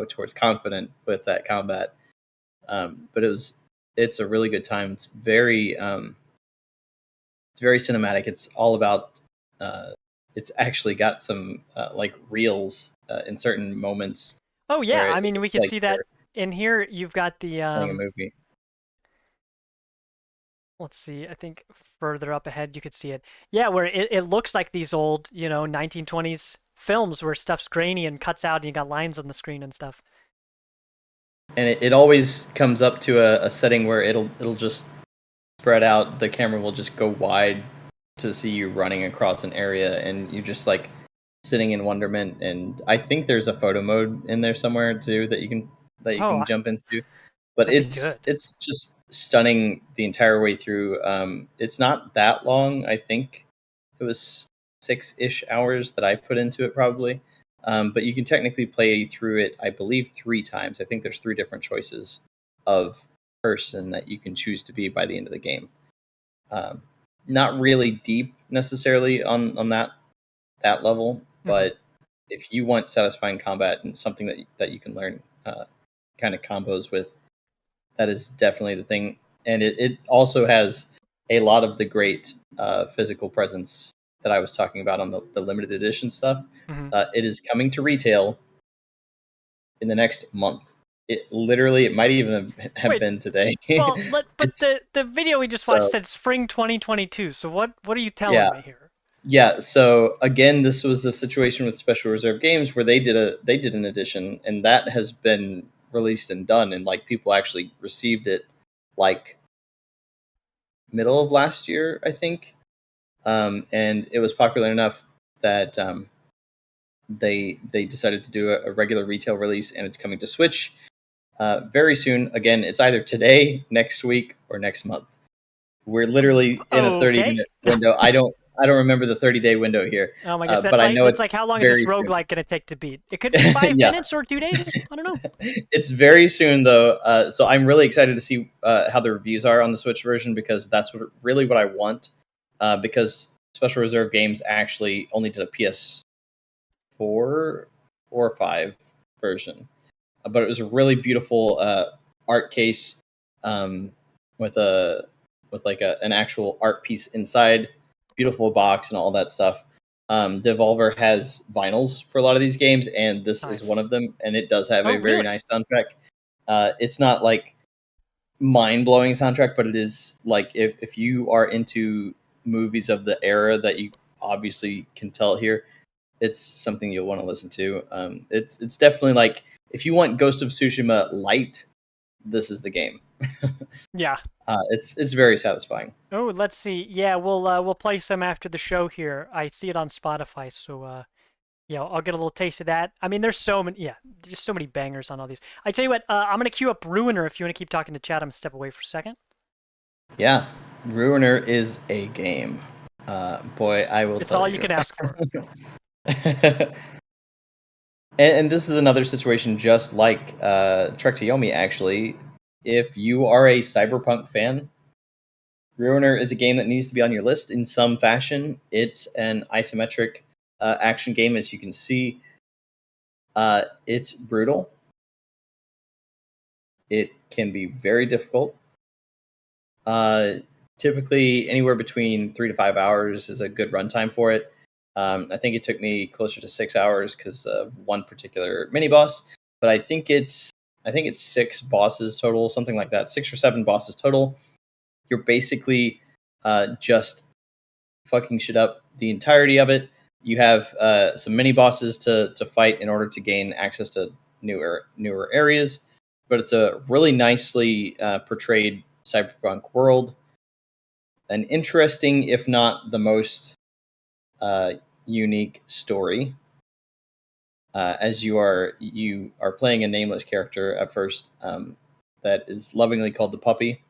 Speaker 2: towards confident with that combat. But it's a really good time. It's very cinematic. It's all about. It's actually got some like reels in certain moments
Speaker 1: Oh yeah.
Speaker 2: where
Speaker 1: I mean, we
Speaker 2: it's
Speaker 1: could
Speaker 2: like
Speaker 1: see
Speaker 2: you're
Speaker 1: that in here. You've got the
Speaker 2: playing a movie.
Speaker 1: let's see. I think further up ahead you could see it. Yeah, where it looks like these old, 1920s films where stuff's grainy and cuts out and you got lines on the screen and stuff.
Speaker 2: And it always comes up to a setting where it'll just spread out. The camera will just go wide to see you running across an area, and you just like sitting in wonderment. And I think there's a photo mode in there somewhere too that you
Speaker 1: Oh,
Speaker 2: can jump into. But
Speaker 1: that'd be good.
Speaker 2: it's just stunning the entire way through. It's not that long. I think it was 6-ish hours that I put into it probably. But you can technically play through it, I believe, 3 times. I think there's 3 different choices of person that you can choose to be by the end of the game. Um, Not really deep necessarily on that level,
Speaker 1: Hmm.
Speaker 2: but if you want satisfying combat and something that you can learn, kind of combos with, that is definitely the thing. And it also has a lot of the great physical presence that I was talking about on the limited edition stuff.
Speaker 1: Hmm.
Speaker 2: It is coming to retail in the next month. It might even have
Speaker 1: Wait,
Speaker 2: been today.
Speaker 1: well, but
Speaker 2: It's
Speaker 1: the video we just watched
Speaker 2: so
Speaker 1: said spring 2022. So what are you telling
Speaker 2: yeah.
Speaker 1: me here?
Speaker 2: Yeah, so again, this was a situation with Special Reserve Games where they did an edition, and that has been released and done, and like people actually received it like middle of last year, I think. And it was popular enough that they decided to do a regular retail release, and it's coming to Switch very soon. Again, it's either today, next week, or next month. We're literally in a 30
Speaker 1: Okay.
Speaker 2: minute window. I don't remember the 30-day window here.
Speaker 1: Oh my gosh,
Speaker 2: But I know
Speaker 1: that's
Speaker 2: it's
Speaker 1: like how long is this
Speaker 2: very soon.
Speaker 1: roguelike gonna take to beat? It could be 5
Speaker 2: Yeah,
Speaker 1: minutes or 2 days. I don't know.
Speaker 2: it's very soon though. So I'm really excited to see how the reviews are on the Switch version, because that's really what I want. Because Special Reserve Games actually only did a PS4 or 5 version, but it was a really beautiful art case, um, with a an actual art piece inside, beautiful box and all that stuff. Devolver has vinyls for a lot of these games, and this is one
Speaker 1: Nice.
Speaker 2: of them, and it does have
Speaker 1: Oh
Speaker 2: a very
Speaker 1: really?
Speaker 2: nice soundtrack. It's not like mind blowing soundtrack, but it is like if you are into movies of the era that you obviously can tell here, it's something you'll want to listen to. It's definitely like if you want Ghost of Tsushima light, this is the game.
Speaker 1: Yeah.
Speaker 2: It's very satisfying.
Speaker 1: Oh, let's see. Yeah, we'll play some after the show here. I see it on Spotify, so yeah, I'll get a little taste of that. I mean, there's so many, yeah, just so many bangers on all these. I tell you what, I'm gonna queue up Ruiner if you want to keep talking to chat. I'm gonna step away for a second.
Speaker 2: Yeah, Ruiner is a game. Boy, I will
Speaker 1: It's
Speaker 2: tell
Speaker 1: all
Speaker 2: you.
Speaker 1: you can ask for.
Speaker 2: And this is another situation just like Trek to Yomi, actually. If you are a cyberpunk fan, Ruiner is a game that needs to be on your list in some fashion. It's an isometric action game, as you can see. It's brutal. It can be very difficult. Uh, Typically, anywhere between 3 to 5 hours is a good runtime for it. I think it took me closer to 6 hours because of one particular mini boss, but I think it's 6 bosses total, something like that, 6 or 7 bosses total. You're basically just fucking shit up the entirety of it. You have some mini bosses to fight in order to gain access to newer areas, but it's a really nicely portrayed cyberpunk world. An interesting, if not the most uh, unique story. As you are playing a nameless character at first, that is lovingly called the puppy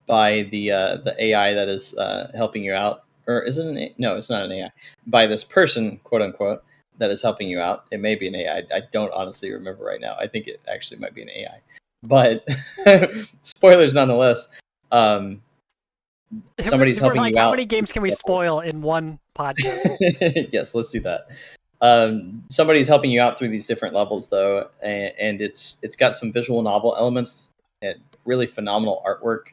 Speaker 2: by the AI that is helping you out, or is it no, it's not an AI. By this person, quote unquote, that is helping you out. It may be an AI. I don't honestly remember right now. I think it actually might be an AI, but spoilers nonetheless. Um, Somebody's
Speaker 1: We're
Speaker 2: helping
Speaker 1: like,
Speaker 2: you
Speaker 1: how
Speaker 2: out.
Speaker 1: many games can we spoil in one podcast?
Speaker 2: Yes, let's do that. Somebody's helping you out through these different levels, though, and it's got some visual novel elements and really phenomenal artwork.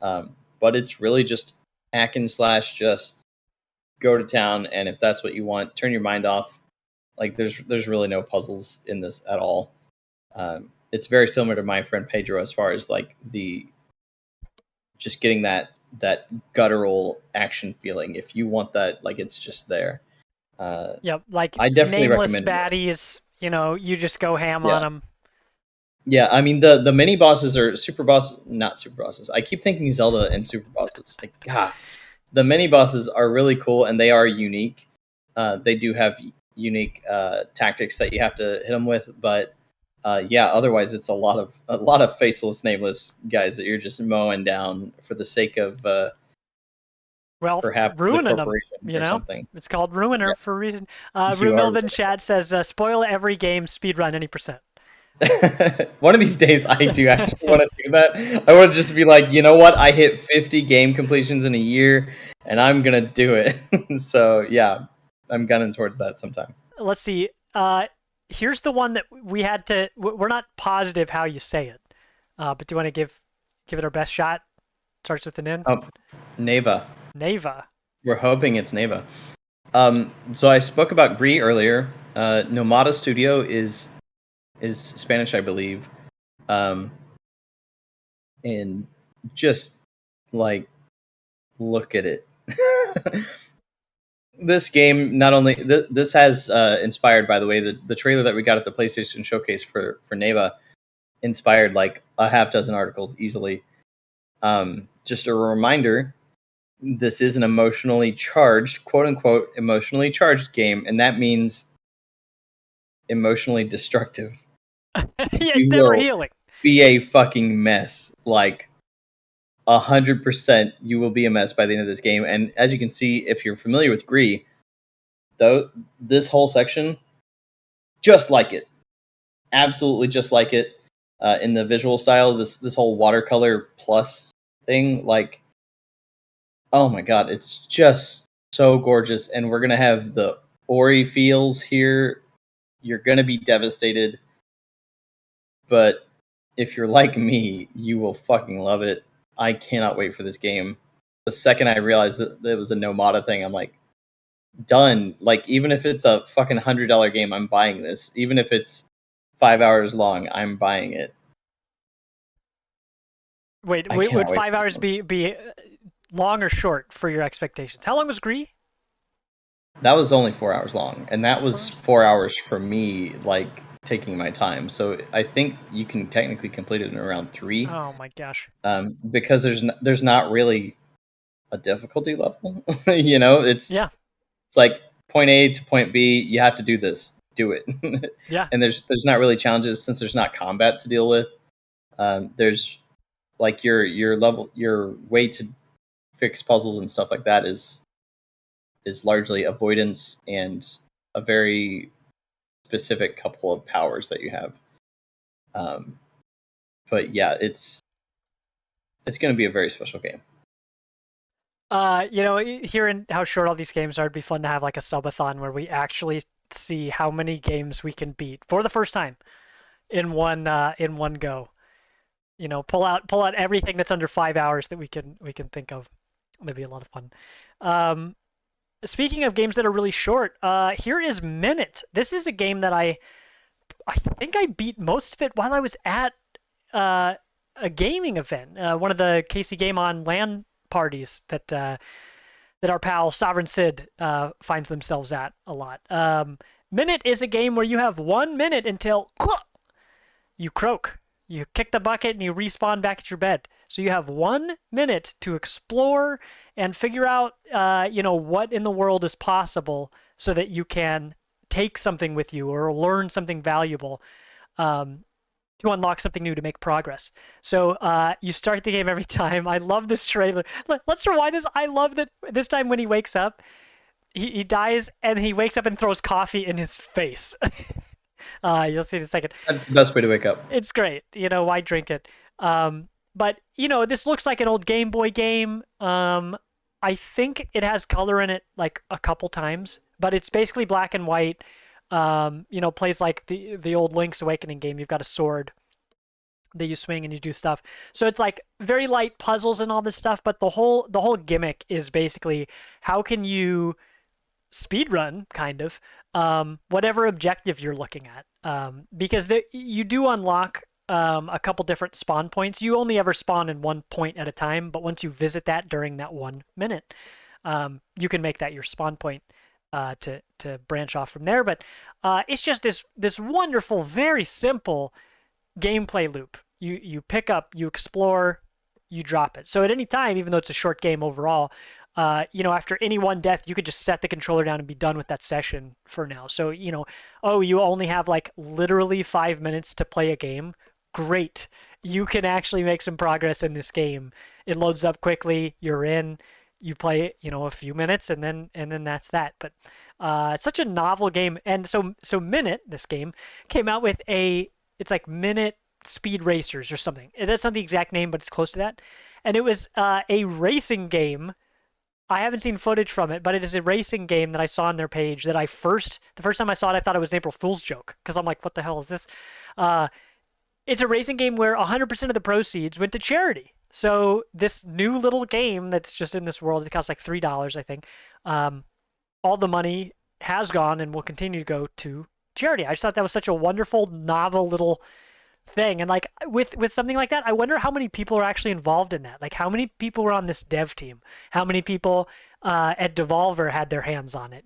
Speaker 2: But it's really just hack and slash, just go to town, and if that's what you want, turn your mind off. Like there's really no puzzles in this at all. It's very similar to my friend Pedro as far as like the just getting that guttural action feeling. If you want that, like it's just there.
Speaker 1: Yep, like
Speaker 2: I definitely
Speaker 1: nameless
Speaker 2: recommend it.
Speaker 1: baddies. You just go ham on
Speaker 2: Yeah,
Speaker 1: them.
Speaker 2: yeah. I mean, the mini bosses are super boss, not super bosses. I keep thinking Zelda and super bosses. Like, God, the mini bosses are really cool and they are unique. They do have unique tactics that you have to hit them with, but yeah, otherwise it's a lot of faceless, nameless guys that you're just mowing down for the sake of
Speaker 1: Well,
Speaker 2: perhaps the
Speaker 1: ruining them.
Speaker 2: corporation or something.
Speaker 1: It's called Ruiner for a
Speaker 2: Yes,
Speaker 1: reason.
Speaker 2: you are.
Speaker 1: Melvin Chat says, spoil every game, speedrun any percent.
Speaker 2: One of these days, I do actually want to do that. I want to just be like, you know what? I hit 50 game completions in a year, and I'm gonna do it. So yeah, I'm gunning towards that sometime.
Speaker 1: Let's see. Here's the one that we had to. We're not positive how you say it, but do you want to give it our best shot? Starts with an N.
Speaker 2: Oh, Neva.
Speaker 1: Neva.
Speaker 2: We're hoping it's Neva. So I spoke about Gree earlier. Nomada Studio is Spanish, I believe, um, and just like look at it. This game not only this has inspired, by the way, the trailer that we got at the PlayStation Showcase for Neva inspired like a half dozen articles easily. Just a reminder, this is an emotionally charged, quote unquote, emotionally charged game, and that means emotionally destructive.
Speaker 1: Yeah,
Speaker 2: You
Speaker 1: never
Speaker 2: will
Speaker 1: healing.
Speaker 2: be a fucking mess. Like 100% you will be a mess by the end of this game. And as you can see, if you're familiar with Gree, though, this whole section, just like it, absolutely just like it, in the visual style. This whole watercolor plus thing, like, oh my god, it's just so gorgeous. And we're gonna have the Ori feels here. You're gonna be devastated, but if you're like me, you will fucking love it. I cannot wait for this game. The second I realized that it was a Nomada thing, I'm like, done. Like, even if it's a fucking $100 game, I'm buying this. Even if it's 5 hours long, I'm buying it.
Speaker 1: Wait,
Speaker 2: I cannot
Speaker 1: would
Speaker 2: wait.
Speaker 1: 5 hours be long or short for your expectations? How long was Gree?
Speaker 2: That was only 4 hours long, and that
Speaker 1: 4
Speaker 2: was
Speaker 1: hours?
Speaker 2: 4 hours for me, like taking my time. So I think you can technically complete it in around 3,
Speaker 1: Oh my gosh.
Speaker 2: because there's not really a difficulty level. You know,
Speaker 1: Yeah,
Speaker 2: it's like point A to point B. You have to do this. Do it.
Speaker 1: yeah.
Speaker 2: And there's not really challenges since there's not combat to deal with. There's like your way to fix puzzles and stuff like that is largely avoidance and a very specific couple of powers that you have. Um, but yeah, it's going to be a very special game.
Speaker 1: Hearing how short all these games are, it'd be fun to have like a subathon where we actually see how many games we can beat for the first time in one go. Pull out everything that's under 5 hours that we can think of. That'd be a lot of fun. Um, Speaking of games that are really short, here is Minute. This is a game that I think I beat most of it while I was at uh, a gaming event, one of the Casey Game On LAN parties that our pal Sovereign Sid finds themselves at a lot. Minute is a game where you have 1 minute until you croak. You kick the bucket and you respawn back at your bed. So you have 1 minute to explore and figure out, what in the world is possible so that you can take something with you or learn something valuable, um, to unlock something new to make progress. So you start the game every time. I love this trailer. Let's rewind this. I love that this time when he wakes up, he dies and he wakes up and throws coffee in his face. You'll see in a second.
Speaker 2: That's the best way to wake up.
Speaker 1: It's great. Why drink it? But this looks like an old Game Boy game. I think it has color in it like a couple times, but it's basically black and white. Plays like the old Link's Awakening game. You've got a sword that you swing and you do stuff. So it's like very light puzzles and all this stuff, but the whole gimmick is basically how can you speed run kind of whatever objective you're looking at, because you do unlock a couple different spawn points. You only ever spawn in one point at a time, but once you visit that during that 1 minute, you can make that your spawn point, to branch off from there. But it's just this wonderful, very simple gameplay loop. You pick up, you explore, you drop it. So at any time, even though it's a short game overall, after any one death, you could just set the controller down and be done with that session for now. So, you only have like literally 5 minutes to play a game. Great. You can actually make some progress in this game. It loads up quickly. You're in. You play, a few minutes, and then that's that. But it's such a novel game, and so Minute, this game, came out with it's like Minute Speed Racers or something. That's not the exact name, but it's close to that. And it was a racing game. I haven't seen footage from it, but it is a racing game that I saw on their page that the first time I saw it, I thought it was an April Fool's joke because I'm like, what the hell is this? Uh, it's a racing game where 100% of the proceeds went to charity. So this new little game that's just in this world, it costs like $3, I think. Um, all the money has gone and will continue to go to charity. I just thought that was such a wonderful, novel little thing. And like with something like that, I wonder how many people are actually involved in that. Like how many people were on this dev team? How many people at Devolver had their hands on it?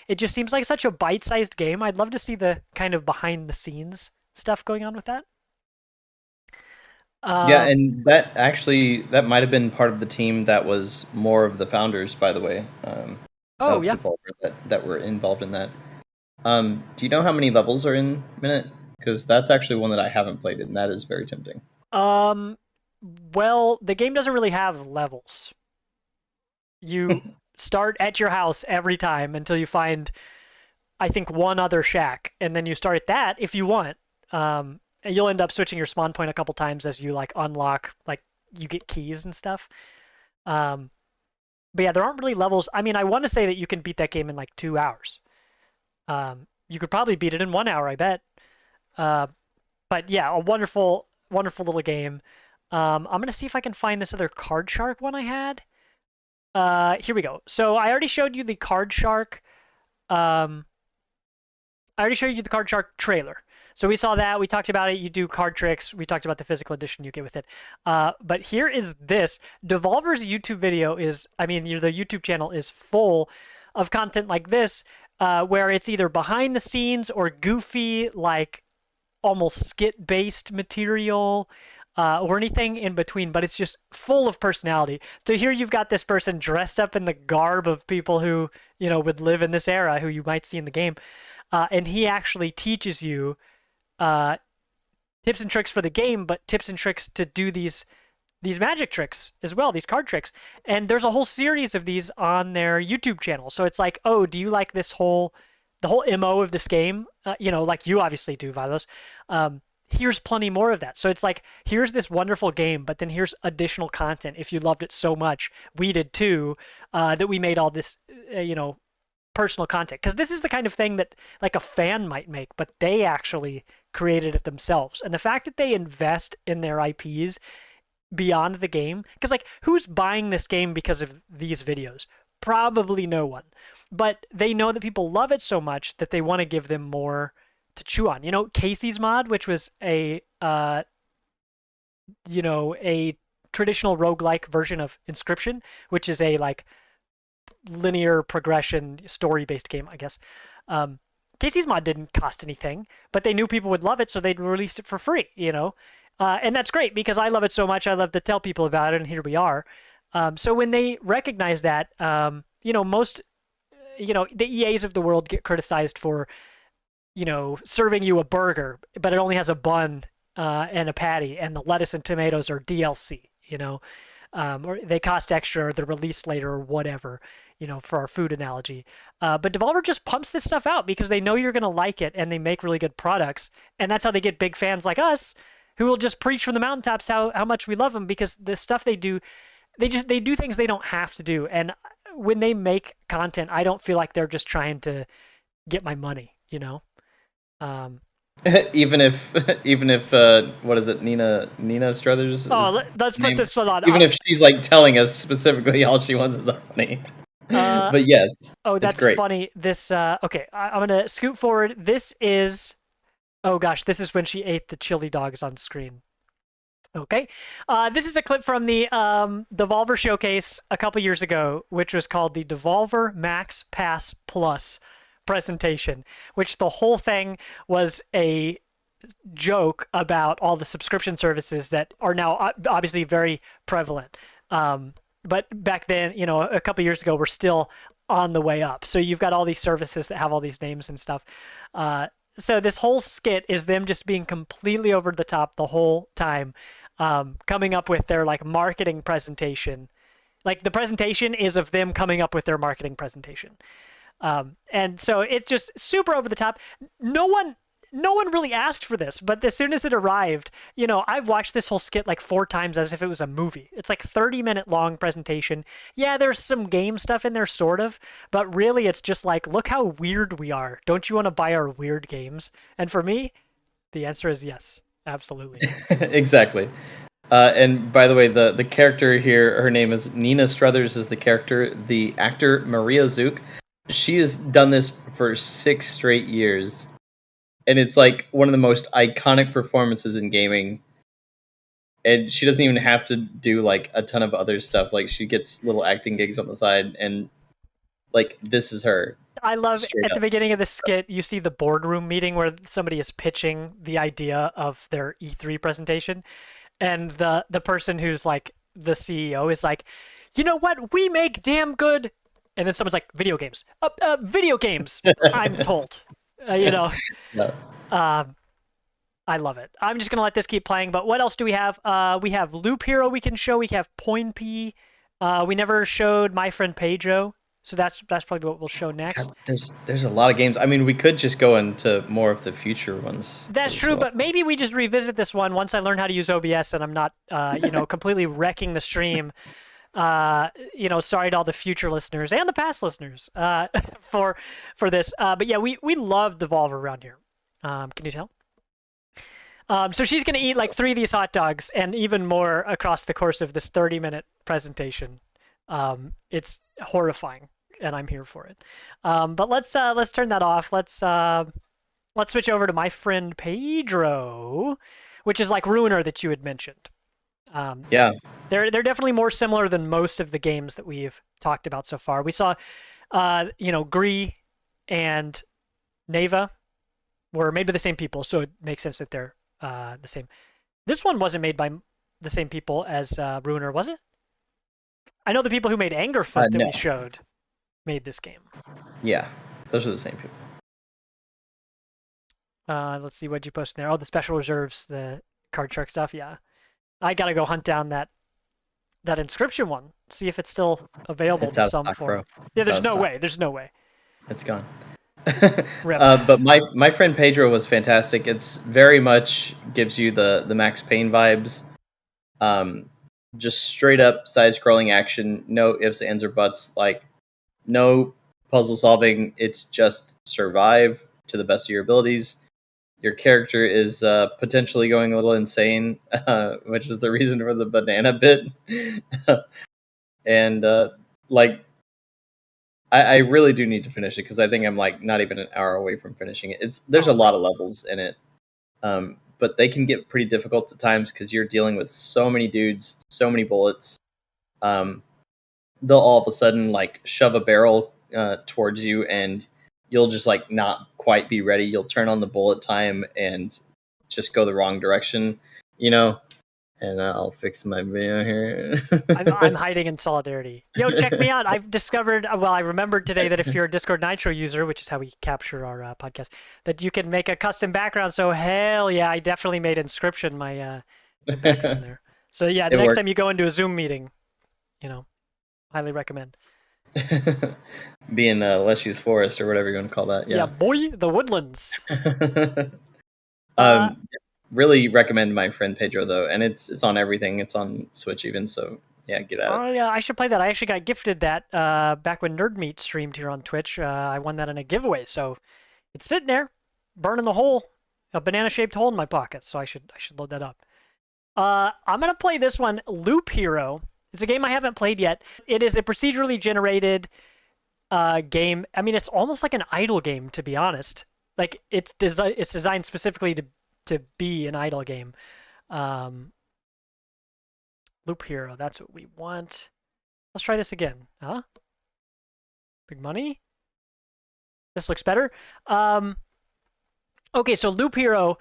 Speaker 1: It just seems like such a bite-sized game. I'd love to see the kind of behind-the-scenes stuff going on with that.
Speaker 2: Yeah,
Speaker 1: Um,
Speaker 2: and that might have been part of the team that was more of the founders, by the way,
Speaker 1: oh
Speaker 2: of
Speaker 1: yeah.
Speaker 2: Devolver that were involved in that. Do you know how many levels are in Minute? Because that's actually one that I haven't played, and that is very tempting.
Speaker 1: Um, Well, the game doesn't really have levels. You start at your house every time until you find, I think, one other shack, and then you start at that if you want. And you'll end up switching your spawn point a couple times as you like unlock, like you get keys and stuff. Um, but yeah, there aren't really levels. I mean, I want to say that you can beat that game in like 2 hours. You could probably beat it in 1 hour, I bet. Uh, but yeah, a wonderful, wonderful little game. I'm gonna see if I can find this other Card Shark one I had. Here we go. So I already showed you the Card Shark. Um, I already showed you the Card Shark trailer. So we saw that. We talked about it. You do card tricks. We talked about the physical edition you get with it. But here is this. Devolver's YouTube video is, I mean, the YouTube channel is full of content like this, where it's either behind the scenes or goofy, like almost skit-based material, or anything in between, but it's just full of personality. So here you've got this person dressed up in the garb of people who, would live in this era, who you might see in the game. And he actually teaches you uh, tips and tricks for the game, but tips and tricks to do these magic tricks as well, these card tricks. And there's a whole series of these on their YouTube channel. So it's like, oh, do you like the whole MO of this game? Like you obviously do, Vilos. Here's plenty more of that. So it's like, here's this wonderful game, but then here's additional content. If you loved it so much, we did too, that we made all this, personal content. Because this is the kind of thing that like a fan might make, but they actually created it themselves. And the fact that they invest in their IPs beyond the game, because like who's buying this game because of these videos? Probably no one. But they know that people love it so much that they want to give them more to chew on. Casey's mod, which was a traditional roguelike version of Inscription, which is a like linear progression story based game, I guess. Casey's mod didn't cost anything, but they knew people would love it, so they released it for free. And that's great because I love it so much. I love to tell people about it, and here we are. So when they recognize that, most, the EAs of the world get criticized for, serving you a burger, but it only has a bun and a patty, and the lettuce and tomatoes are DLC. Or they cost extra, or they're released later, or whatever, for our food analogy. But Devolver just pumps this stuff out because they know you're going to like it, and they make really good products. And that's how they get big fans like us who will just preach from the mountaintops how much we love them, because the stuff they do, they do things they don't have to do. And when they make content, I don't feel like they're just trying to get my money. Um,
Speaker 2: even if what is it, Nina Struthers
Speaker 1: let's put
Speaker 2: name?
Speaker 1: this one on.
Speaker 2: Even if she's like telling us specifically all she wants is our money. But yes,
Speaker 1: Oh,
Speaker 2: it's
Speaker 1: that's
Speaker 2: great.
Speaker 1: funny. This okay, I'm gonna scoot forward. This is, oh gosh, this is when she ate the chili dogs on screen. Okay, this is a clip from the Devolver showcase a couple years ago, which was called the Devolver Max Pass Plus presentation, which the whole thing was a joke about all the subscription services that are now obviously very prevalent. But back then, a couple years ago, we're still on the way up. So you've got all these services that have all these names and stuff. So this whole skit is them just being completely over the top the whole time, coming up with their like marketing presentation. Like the presentation is of them coming up with their marketing presentation. And so it's just super over the top. No one really asked for this, but as soon as it arrived, I've watched this whole skit like 4 times as if it was a movie. It's like 30-minute long presentation. Yeah, there's some game stuff in there, sort of, but really it's just like, look how weird we are. Don't you want to buy our weird games? And for me, the answer is yes, absolutely.
Speaker 2: Exactly. And by the way, the character here, her name is Nina Struthers, is the character. The actor Maria Zook, she has done this for 6 straight years, and it's like one of the most iconic performances in gaming. And she doesn't even have to do like a ton of other stuff. Like she gets little acting gigs on the side, and like this is her
Speaker 1: I love
Speaker 2: straight
Speaker 1: at the
Speaker 2: up.
Speaker 1: beginning of the skit, you see the boardroom meeting where somebody is pitching the idea of their E3 presentation, and the person who's like the CEO is like, you know what, we make damn good, and then someone's like, video games, video games, I'm told, you know.
Speaker 2: No.
Speaker 1: Um, I love it. I'm just gonna let this keep playing. But what else do we have? We have Loop Hero we can show. We have Point P. We never showed My Friend Pedro, so that's probably what we'll show next.
Speaker 2: God, there's a lot of games. I mean, we could just go into more of the future ones.
Speaker 1: That's
Speaker 2: as
Speaker 1: true,
Speaker 2: well.
Speaker 1: but maybe we just revisit this one once I learn how to use OBS and I'm not, completely wrecking the stream. Sorry to all the future listeners and the past listeners for this. But yeah, we love Devolver around here. Can you tell? So she's going to eat like 3 of these hot dogs and even more across the course of this 30-minute presentation. It's horrifying, and I'm here for it. But let's turn that off. Let's switch over to My Friend Pedro, which is like Ruiner that you had mentioned.
Speaker 2: Yeah.
Speaker 1: They're definitely more similar than most of the games that we've talked about so far. We saw, Gree and Neva were made by the same people, so it makes sense that they're the same. This one wasn't made by the same people as Ruiner, was it? I know the people who made Angerfoot that
Speaker 2: No.
Speaker 1: we showed made this game.
Speaker 2: Yeah, those are the same people.
Speaker 1: Let's see what you posted there. Oh, the special reserves, the card shark stuff. Yeah, I gotta go hunt down that inscription one. See if it's still available in some form.
Speaker 2: Bro.
Speaker 1: Yeah, there's no way. There's no way.
Speaker 2: It's gone.
Speaker 1: Rip.
Speaker 2: But my friend Pedro was fantastic. It's very much gives you the Max Payne vibes. Just straight up side scrolling action, no ifs, ands, or buts. Like no puzzle solving. It's just survive to the best of your abilities. Your character is potentially going a little insane, which is the reason for the banana bit. And I really do need to finish it because I think I'm like not even an hour away from finishing it. There's a lot of levels in it, but they can get pretty difficult at times because you're dealing with so many dudes, so many bullets. They'll all of a sudden like shove a barrel towards you, and you'll just like not quite be ready. You'll turn on the bullet time and just go the wrong direction, And I'll fix my video here.
Speaker 1: I'm hiding in solidarity. Yo, check me out. I've discovered, I remembered today that if you're a Discord Nitro user, which is how we capture our podcast, that you can make a custom background. So hell yeah, I definitely made Inscription my background there. So yeah, the next time you go into a Zoom meeting, highly recommend.
Speaker 2: Being Leshy's Forest or whatever you want to call that.
Speaker 1: Yeah, boy, the woodlands.
Speaker 2: Really recommend My Friend Pedro though, and it's on everything. It's on Switch even, so yeah, get at it.
Speaker 1: Oh yeah, I should play that. I actually got gifted that back when Nerd Meat streamed here on Twitch. I won that in a giveaway, so it's sitting there, burning the hole, a banana-shaped hole in my pocket. So I should load that up. I'm gonna play this one, Loop Hero. It's a game I haven't played yet. It is a procedurally generated game. I mean, it's almost like an idle game, to be honest. Like it's designed specifically to be an idle game. Loop Hero, that's what we want. Let's try this again. Huh? Big money? This looks better. Okay, so Loop Hero,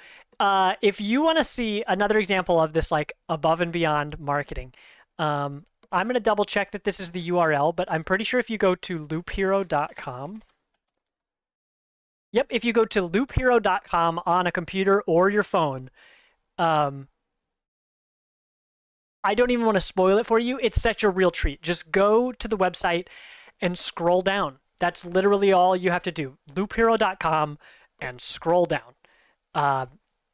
Speaker 1: if you want to see another example of this like above and beyond marketing, I'm going to double check that this is the URL, but I'm pretty sure if you go to loophero.com, yep, if you go to loophero.com on a computer or your phone, I don't even want to spoil it for you. It's such a real treat. Just go to the website and scroll down. That's literally all you have to do. loophero.com and scroll down.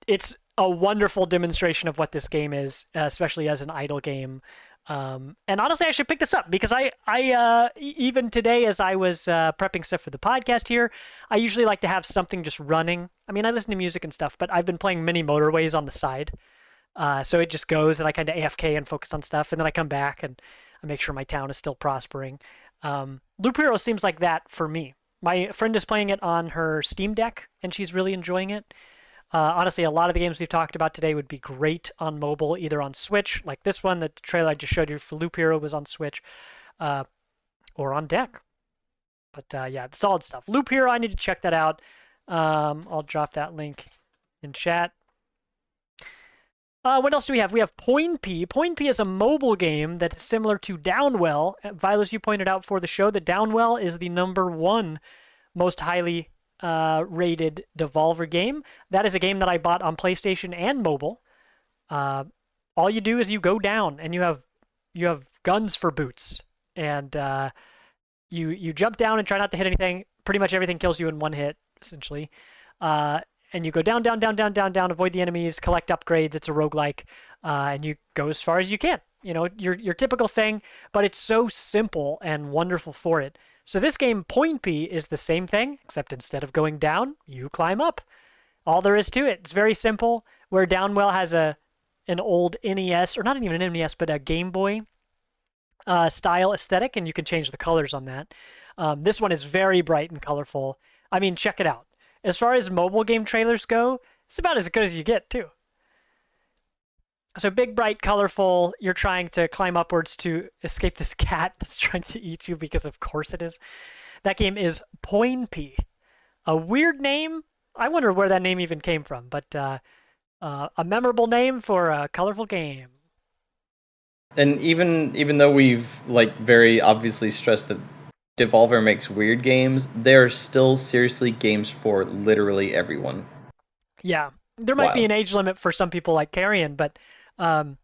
Speaker 1: It's a wonderful demonstration of what this game is, especially as an idle game. And honestly, I should pick this up because I even today as I was prepping stuff for the podcast here, I usually like to have something just running. I mean, I listen to music and stuff, but I've been playing mini motorways on the side. So it just goes and I kind of AFK and focus on stuff, and then I come back and I make sure my town is still prospering. Loop Hero seems like that for me. My friend is playing it on her Steam Deck, and she's really enjoying it. Honestly, a lot of the games we've talked about today would be great on mobile, either on Switch, like this one, the trailer I just showed you for Loop Hero was on Switch, or on deck. But yeah, solid stuff. Loop Hero, I need to check that out. I'll drop that link in chat. What else do we have? We have Point P. Point P is a mobile game that is similar to Downwell. Vilos, you pointed out for the show that Downwell is the #1 most highly rated Devolver game. That is a game that I bought on PlayStation and mobile. All you do is you go down and you have guns for boots, and you jump down and try not to hit anything. Pretty much everything kills you in one hit, essentially. And you go down, down, down, down, down, down, avoid the enemies, collect upgrades. It's a roguelike, and you go as far as you can. Your typical thing, but it's so simple and wonderful for it. So this game, Point P, is the same thing, except instead of going down, you climb up. All there is to it. It's very simple. Where Downwell has an old NES, or not even an NES, but a Game Boy style aesthetic, and you can change the colors on that. This one is very bright and colorful. I mean, check it out. As far as mobile game trailers go, it's about as good as you get, too. So big, bright, colorful. You're trying to climb upwards to escape this cat that's trying to eat you, because of course it is. That game is Poinpy. A weird name. I wonder where that name even came from, but a memorable name for a colorful game.
Speaker 2: And even though we've very obviously stressed that Devolver makes weird games, they're still seriously games for literally everyone.
Speaker 1: Yeah, there might be an age limit for some people like Carrion, but the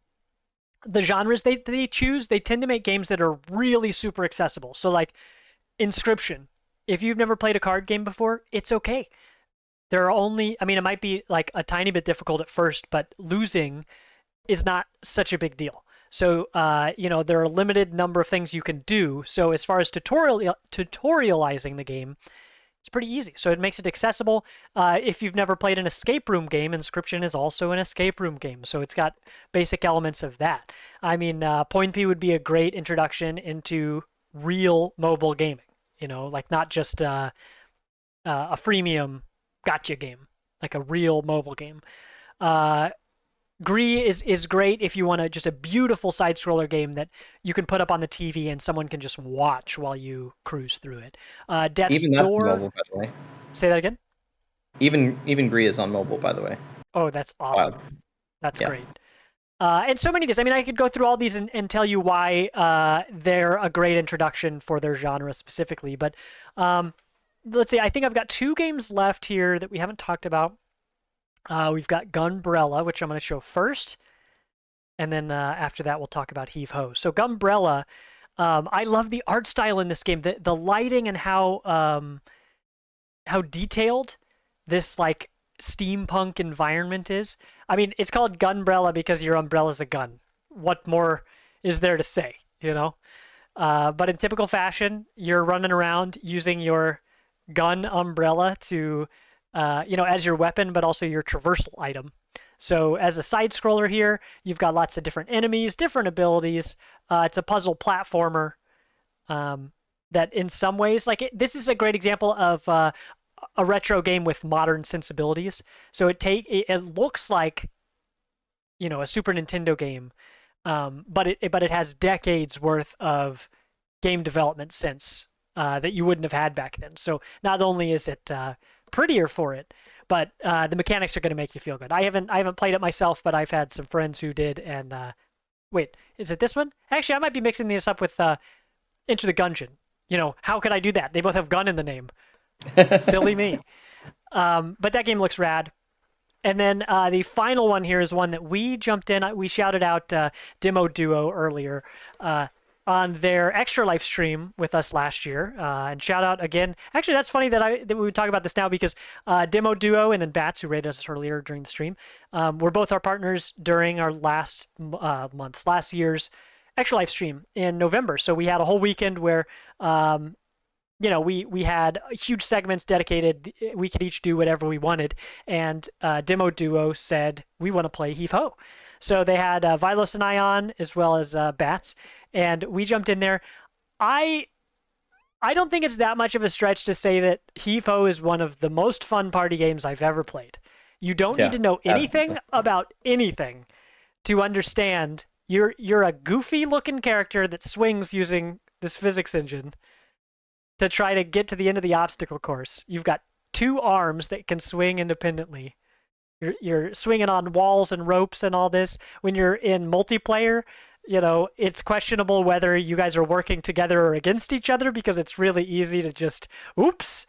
Speaker 1: genres they choose, they tend to make games that are really super accessible. So like Inscription, if you've never played a card game before, it's okay. There are only, I mean, it might be like a tiny bit difficult at first, but losing is not such a big deal. So, there are a limited number of things you can do. So as far as tutorializing the game, it's pretty easy. So it makes it accessible. If you've never played an escape room game, Inscription is also an escape room game. So it's got basic elements of that. I mean, Point P would be a great introduction into real mobile gaming. Like not just a freemium gotcha game, like a real mobile game. Gree is great if you want just a beautiful side-scroller game that you can put up on the TV and someone can just watch while you cruise through it. Death's
Speaker 2: Even that's
Speaker 1: Door.
Speaker 2: on mobile, by the way.
Speaker 1: Say that again?
Speaker 2: Even Gree is on mobile, by the way.
Speaker 1: Oh, that's awesome.
Speaker 2: Wow.
Speaker 1: That's great. And so many of these. I mean, I could go through all these and tell you why they're a great introduction for their genre specifically. But let's see. I think I've got 2 games left here that we haven't talked about. We've got Gunbrella, which I'm going to show first, and then after that we'll talk about Heave Ho. So Gunbrella, I love the art style in this game, the lighting and how detailed this like steampunk environment is. I mean, it's called Gunbrella because your umbrella's a gun. What more is there to say, But in typical fashion, you're running around using your gun umbrella to as your weapon, but also your traversal item. So as a side scroller here, you've got lots of different enemies, different abilities. It's a puzzle platformer that in some ways, this is a great example of a retro game with modern sensibilities. So it looks like, a Super Nintendo game, but it has decades worth of game development sense that you wouldn't have had back then. So not only is it prettier for it, but the mechanics are going to make you feel good. I haven't played it myself, but I've had some friends who did. And wait, is it this one? Actually, I might be mixing this up with Into the Gungeon. How could I do that? They both have gun in the name. Silly me. But that game looks rad. And then the final one here is one that we jumped in. We shouted out Demo Duo earlier on their Extra Life stream with us last year. And shout out again. Actually, that's funny that we would talk about this now because Demo Duo and then Bats, who rated us earlier during the stream, were both our partners during our last year's Extra Life stream in November. So we had a whole weekend where we had huge segments dedicated. We could each do whatever we wanted. And Demo Duo said, we want to play Heave Ho. So they had Vilos and I on, as well as Bats. And we jumped in there. I don't think it's that much of a stretch to say that Heave Ho is one of the most fun party games I've ever played. You don't need to know anything about anything to understand. You're a goofy-looking character that swings using this physics engine to try to get to the end of the obstacle course. You've got 2 arms that can swing independently. You're swinging on walls and ropes and all this. When you're in multiplayer, it's questionable whether you guys are working together or against each other because it's really easy to just, oops,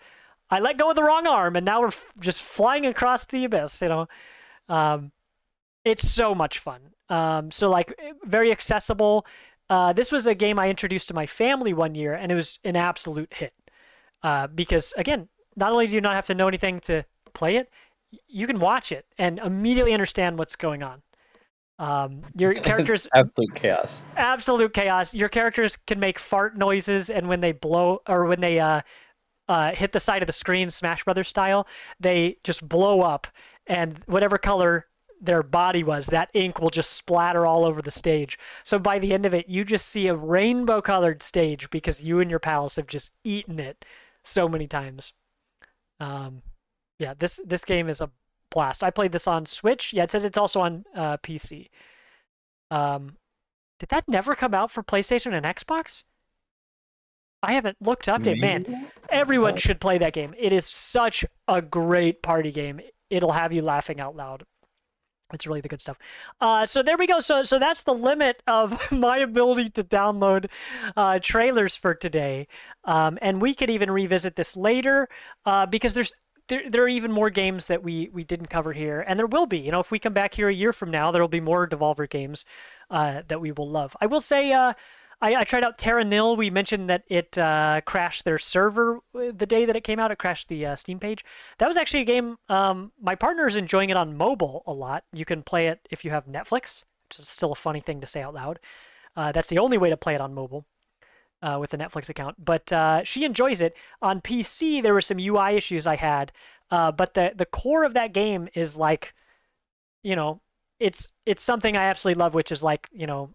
Speaker 1: I let go of the wrong arm, and now we're just flying across the abyss. It's so much fun. So like very accessible. This was a game I introduced to my family one year, and it was an absolute hit. Because again, not only do you not have to know anything to play it, you can watch it and immediately understand what's going on. Your characters
Speaker 2: absolute chaos.
Speaker 1: Absolute chaos. Your characters can make fart noises, and when they blow or when they hit the side of the screen, Smash Brothers style, they just blow up, and whatever color their body was, that ink will just splatter all over the stage. So by the end of it, you just see a rainbow-colored stage because you and your pals have just eaten it so many times. Yeah, this game is a blast. I played this on Switch. Yeah, it says it's also on PC. Did that never come out for PlayStation and Xbox? I haven't looked up it. Man, everyone should play that game. It is such a great party game. It'll have you laughing out loud. It's really the good stuff. So there we go. So that's the limit of my ability to download trailers for today. And we could even revisit this later because there are even more games that we didn't cover here, and there will be. You know, if we come back here a year from now, there will be more Devolver games that we will love. I will say, I tried out Terra Nil. We mentioned that it crashed their server the day that it came out. It crashed the Steam page. That was actually a game. My partner is enjoying it on mobile a lot. You can play it if you have Netflix, which is still a funny thing to say out loud. That's the only way to play it on mobile. With a Netflix account, but she enjoys it. On PC, there were some UI issues I had, but the core of that game is like, you know, it's something I absolutely love, which is like, you know,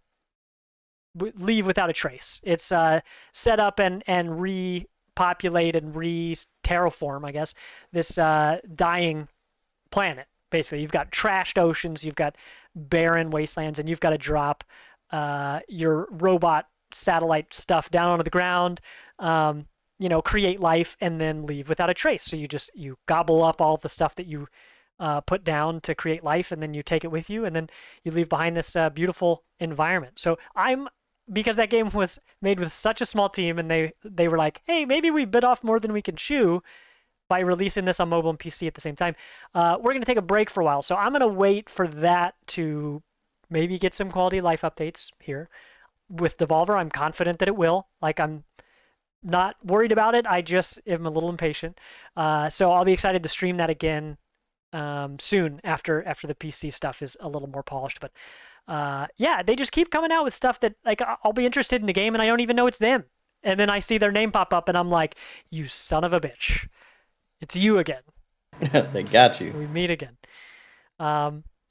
Speaker 1: leave without a trace. It's set up and repopulate and terraform, I guess, this dying planet. Basically, you've got trashed oceans, you've got barren wastelands, and you've got to drop your robot satellite stuff down onto the ground, you know, create life, and then leave without a trace. So you gobble up all the stuff that you put down to create life, and then you take it with you, and then you leave behind this beautiful environment. So because that game was made with such a small team, and they were like, hey, maybe we bit off more than we can chew by releasing this on mobile and PC at the same time. We're going to take a break for a while, so I'm going to wait for that to maybe get some quality of life updates here. With Devolver, I'm confident that it will. Like, I'm not worried about it. I just am a little impatient. So I'll be excited to stream that again soon after the PC stuff is a little more polished. But yeah, they just keep coming out with stuff that, like, I'll be interested in the game and I don't even know it's them. And then I see their name pop up and I'm like, you son of a bitch. It's you again.
Speaker 2: They got you.
Speaker 1: We meet again.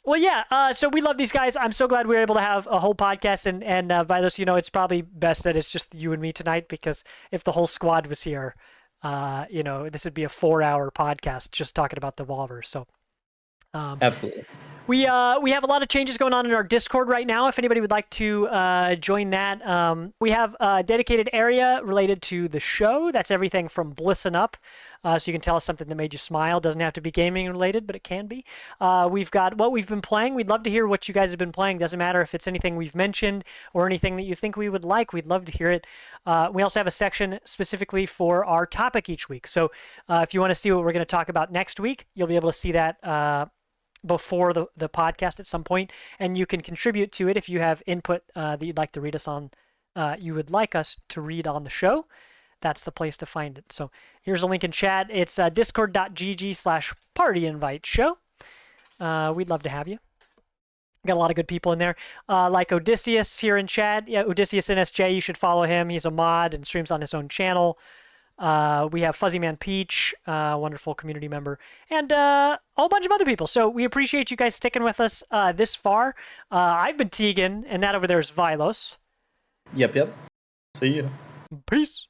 Speaker 1: Well, yeah, so we love these guys. I'm so glad we were able to have a whole podcast. And Vilos, you know, it's probably best that it's just you and me tonight, because if the whole squad was here, you know, this would be a 4-hour podcast just talking about Devolver. So
Speaker 2: absolutely.
Speaker 1: We have a lot of changes going on in our Discord right now. If anybody would like to join that, we have a dedicated area related to the show. That's everything from Blissin' Up. So you can tell us something that made you smile. Doesn't have to be gaming related, but it can be. We've got what we've been playing. We'd love to hear what you guys have been playing. Doesn't matter if it's anything we've mentioned or anything that you think we would like. We'd love to hear it. We also have a section specifically for our topic each week. So if you want to see what we're going to talk about next week, you'll be able to see that before the podcast at some point, and you can contribute to it if you have input that you'd like to read us on. You would like us to read on the show. That's the place to find it. So here's a link in chat. It's discord.gg/partyinvite-show. We'd love to have you. Got a lot of good people in there, like Odysseus here in chat. Yeah, Odysseus NSJ. You should follow him. He's a mod and streams on his own channel. We have Fuzzy Man Peach, wonderful community member, and a whole bunch of other people. So we appreciate you guys sticking with us this far. I've been Tegan, and that over there is Vilos.
Speaker 2: Yep. See you.
Speaker 1: Peace.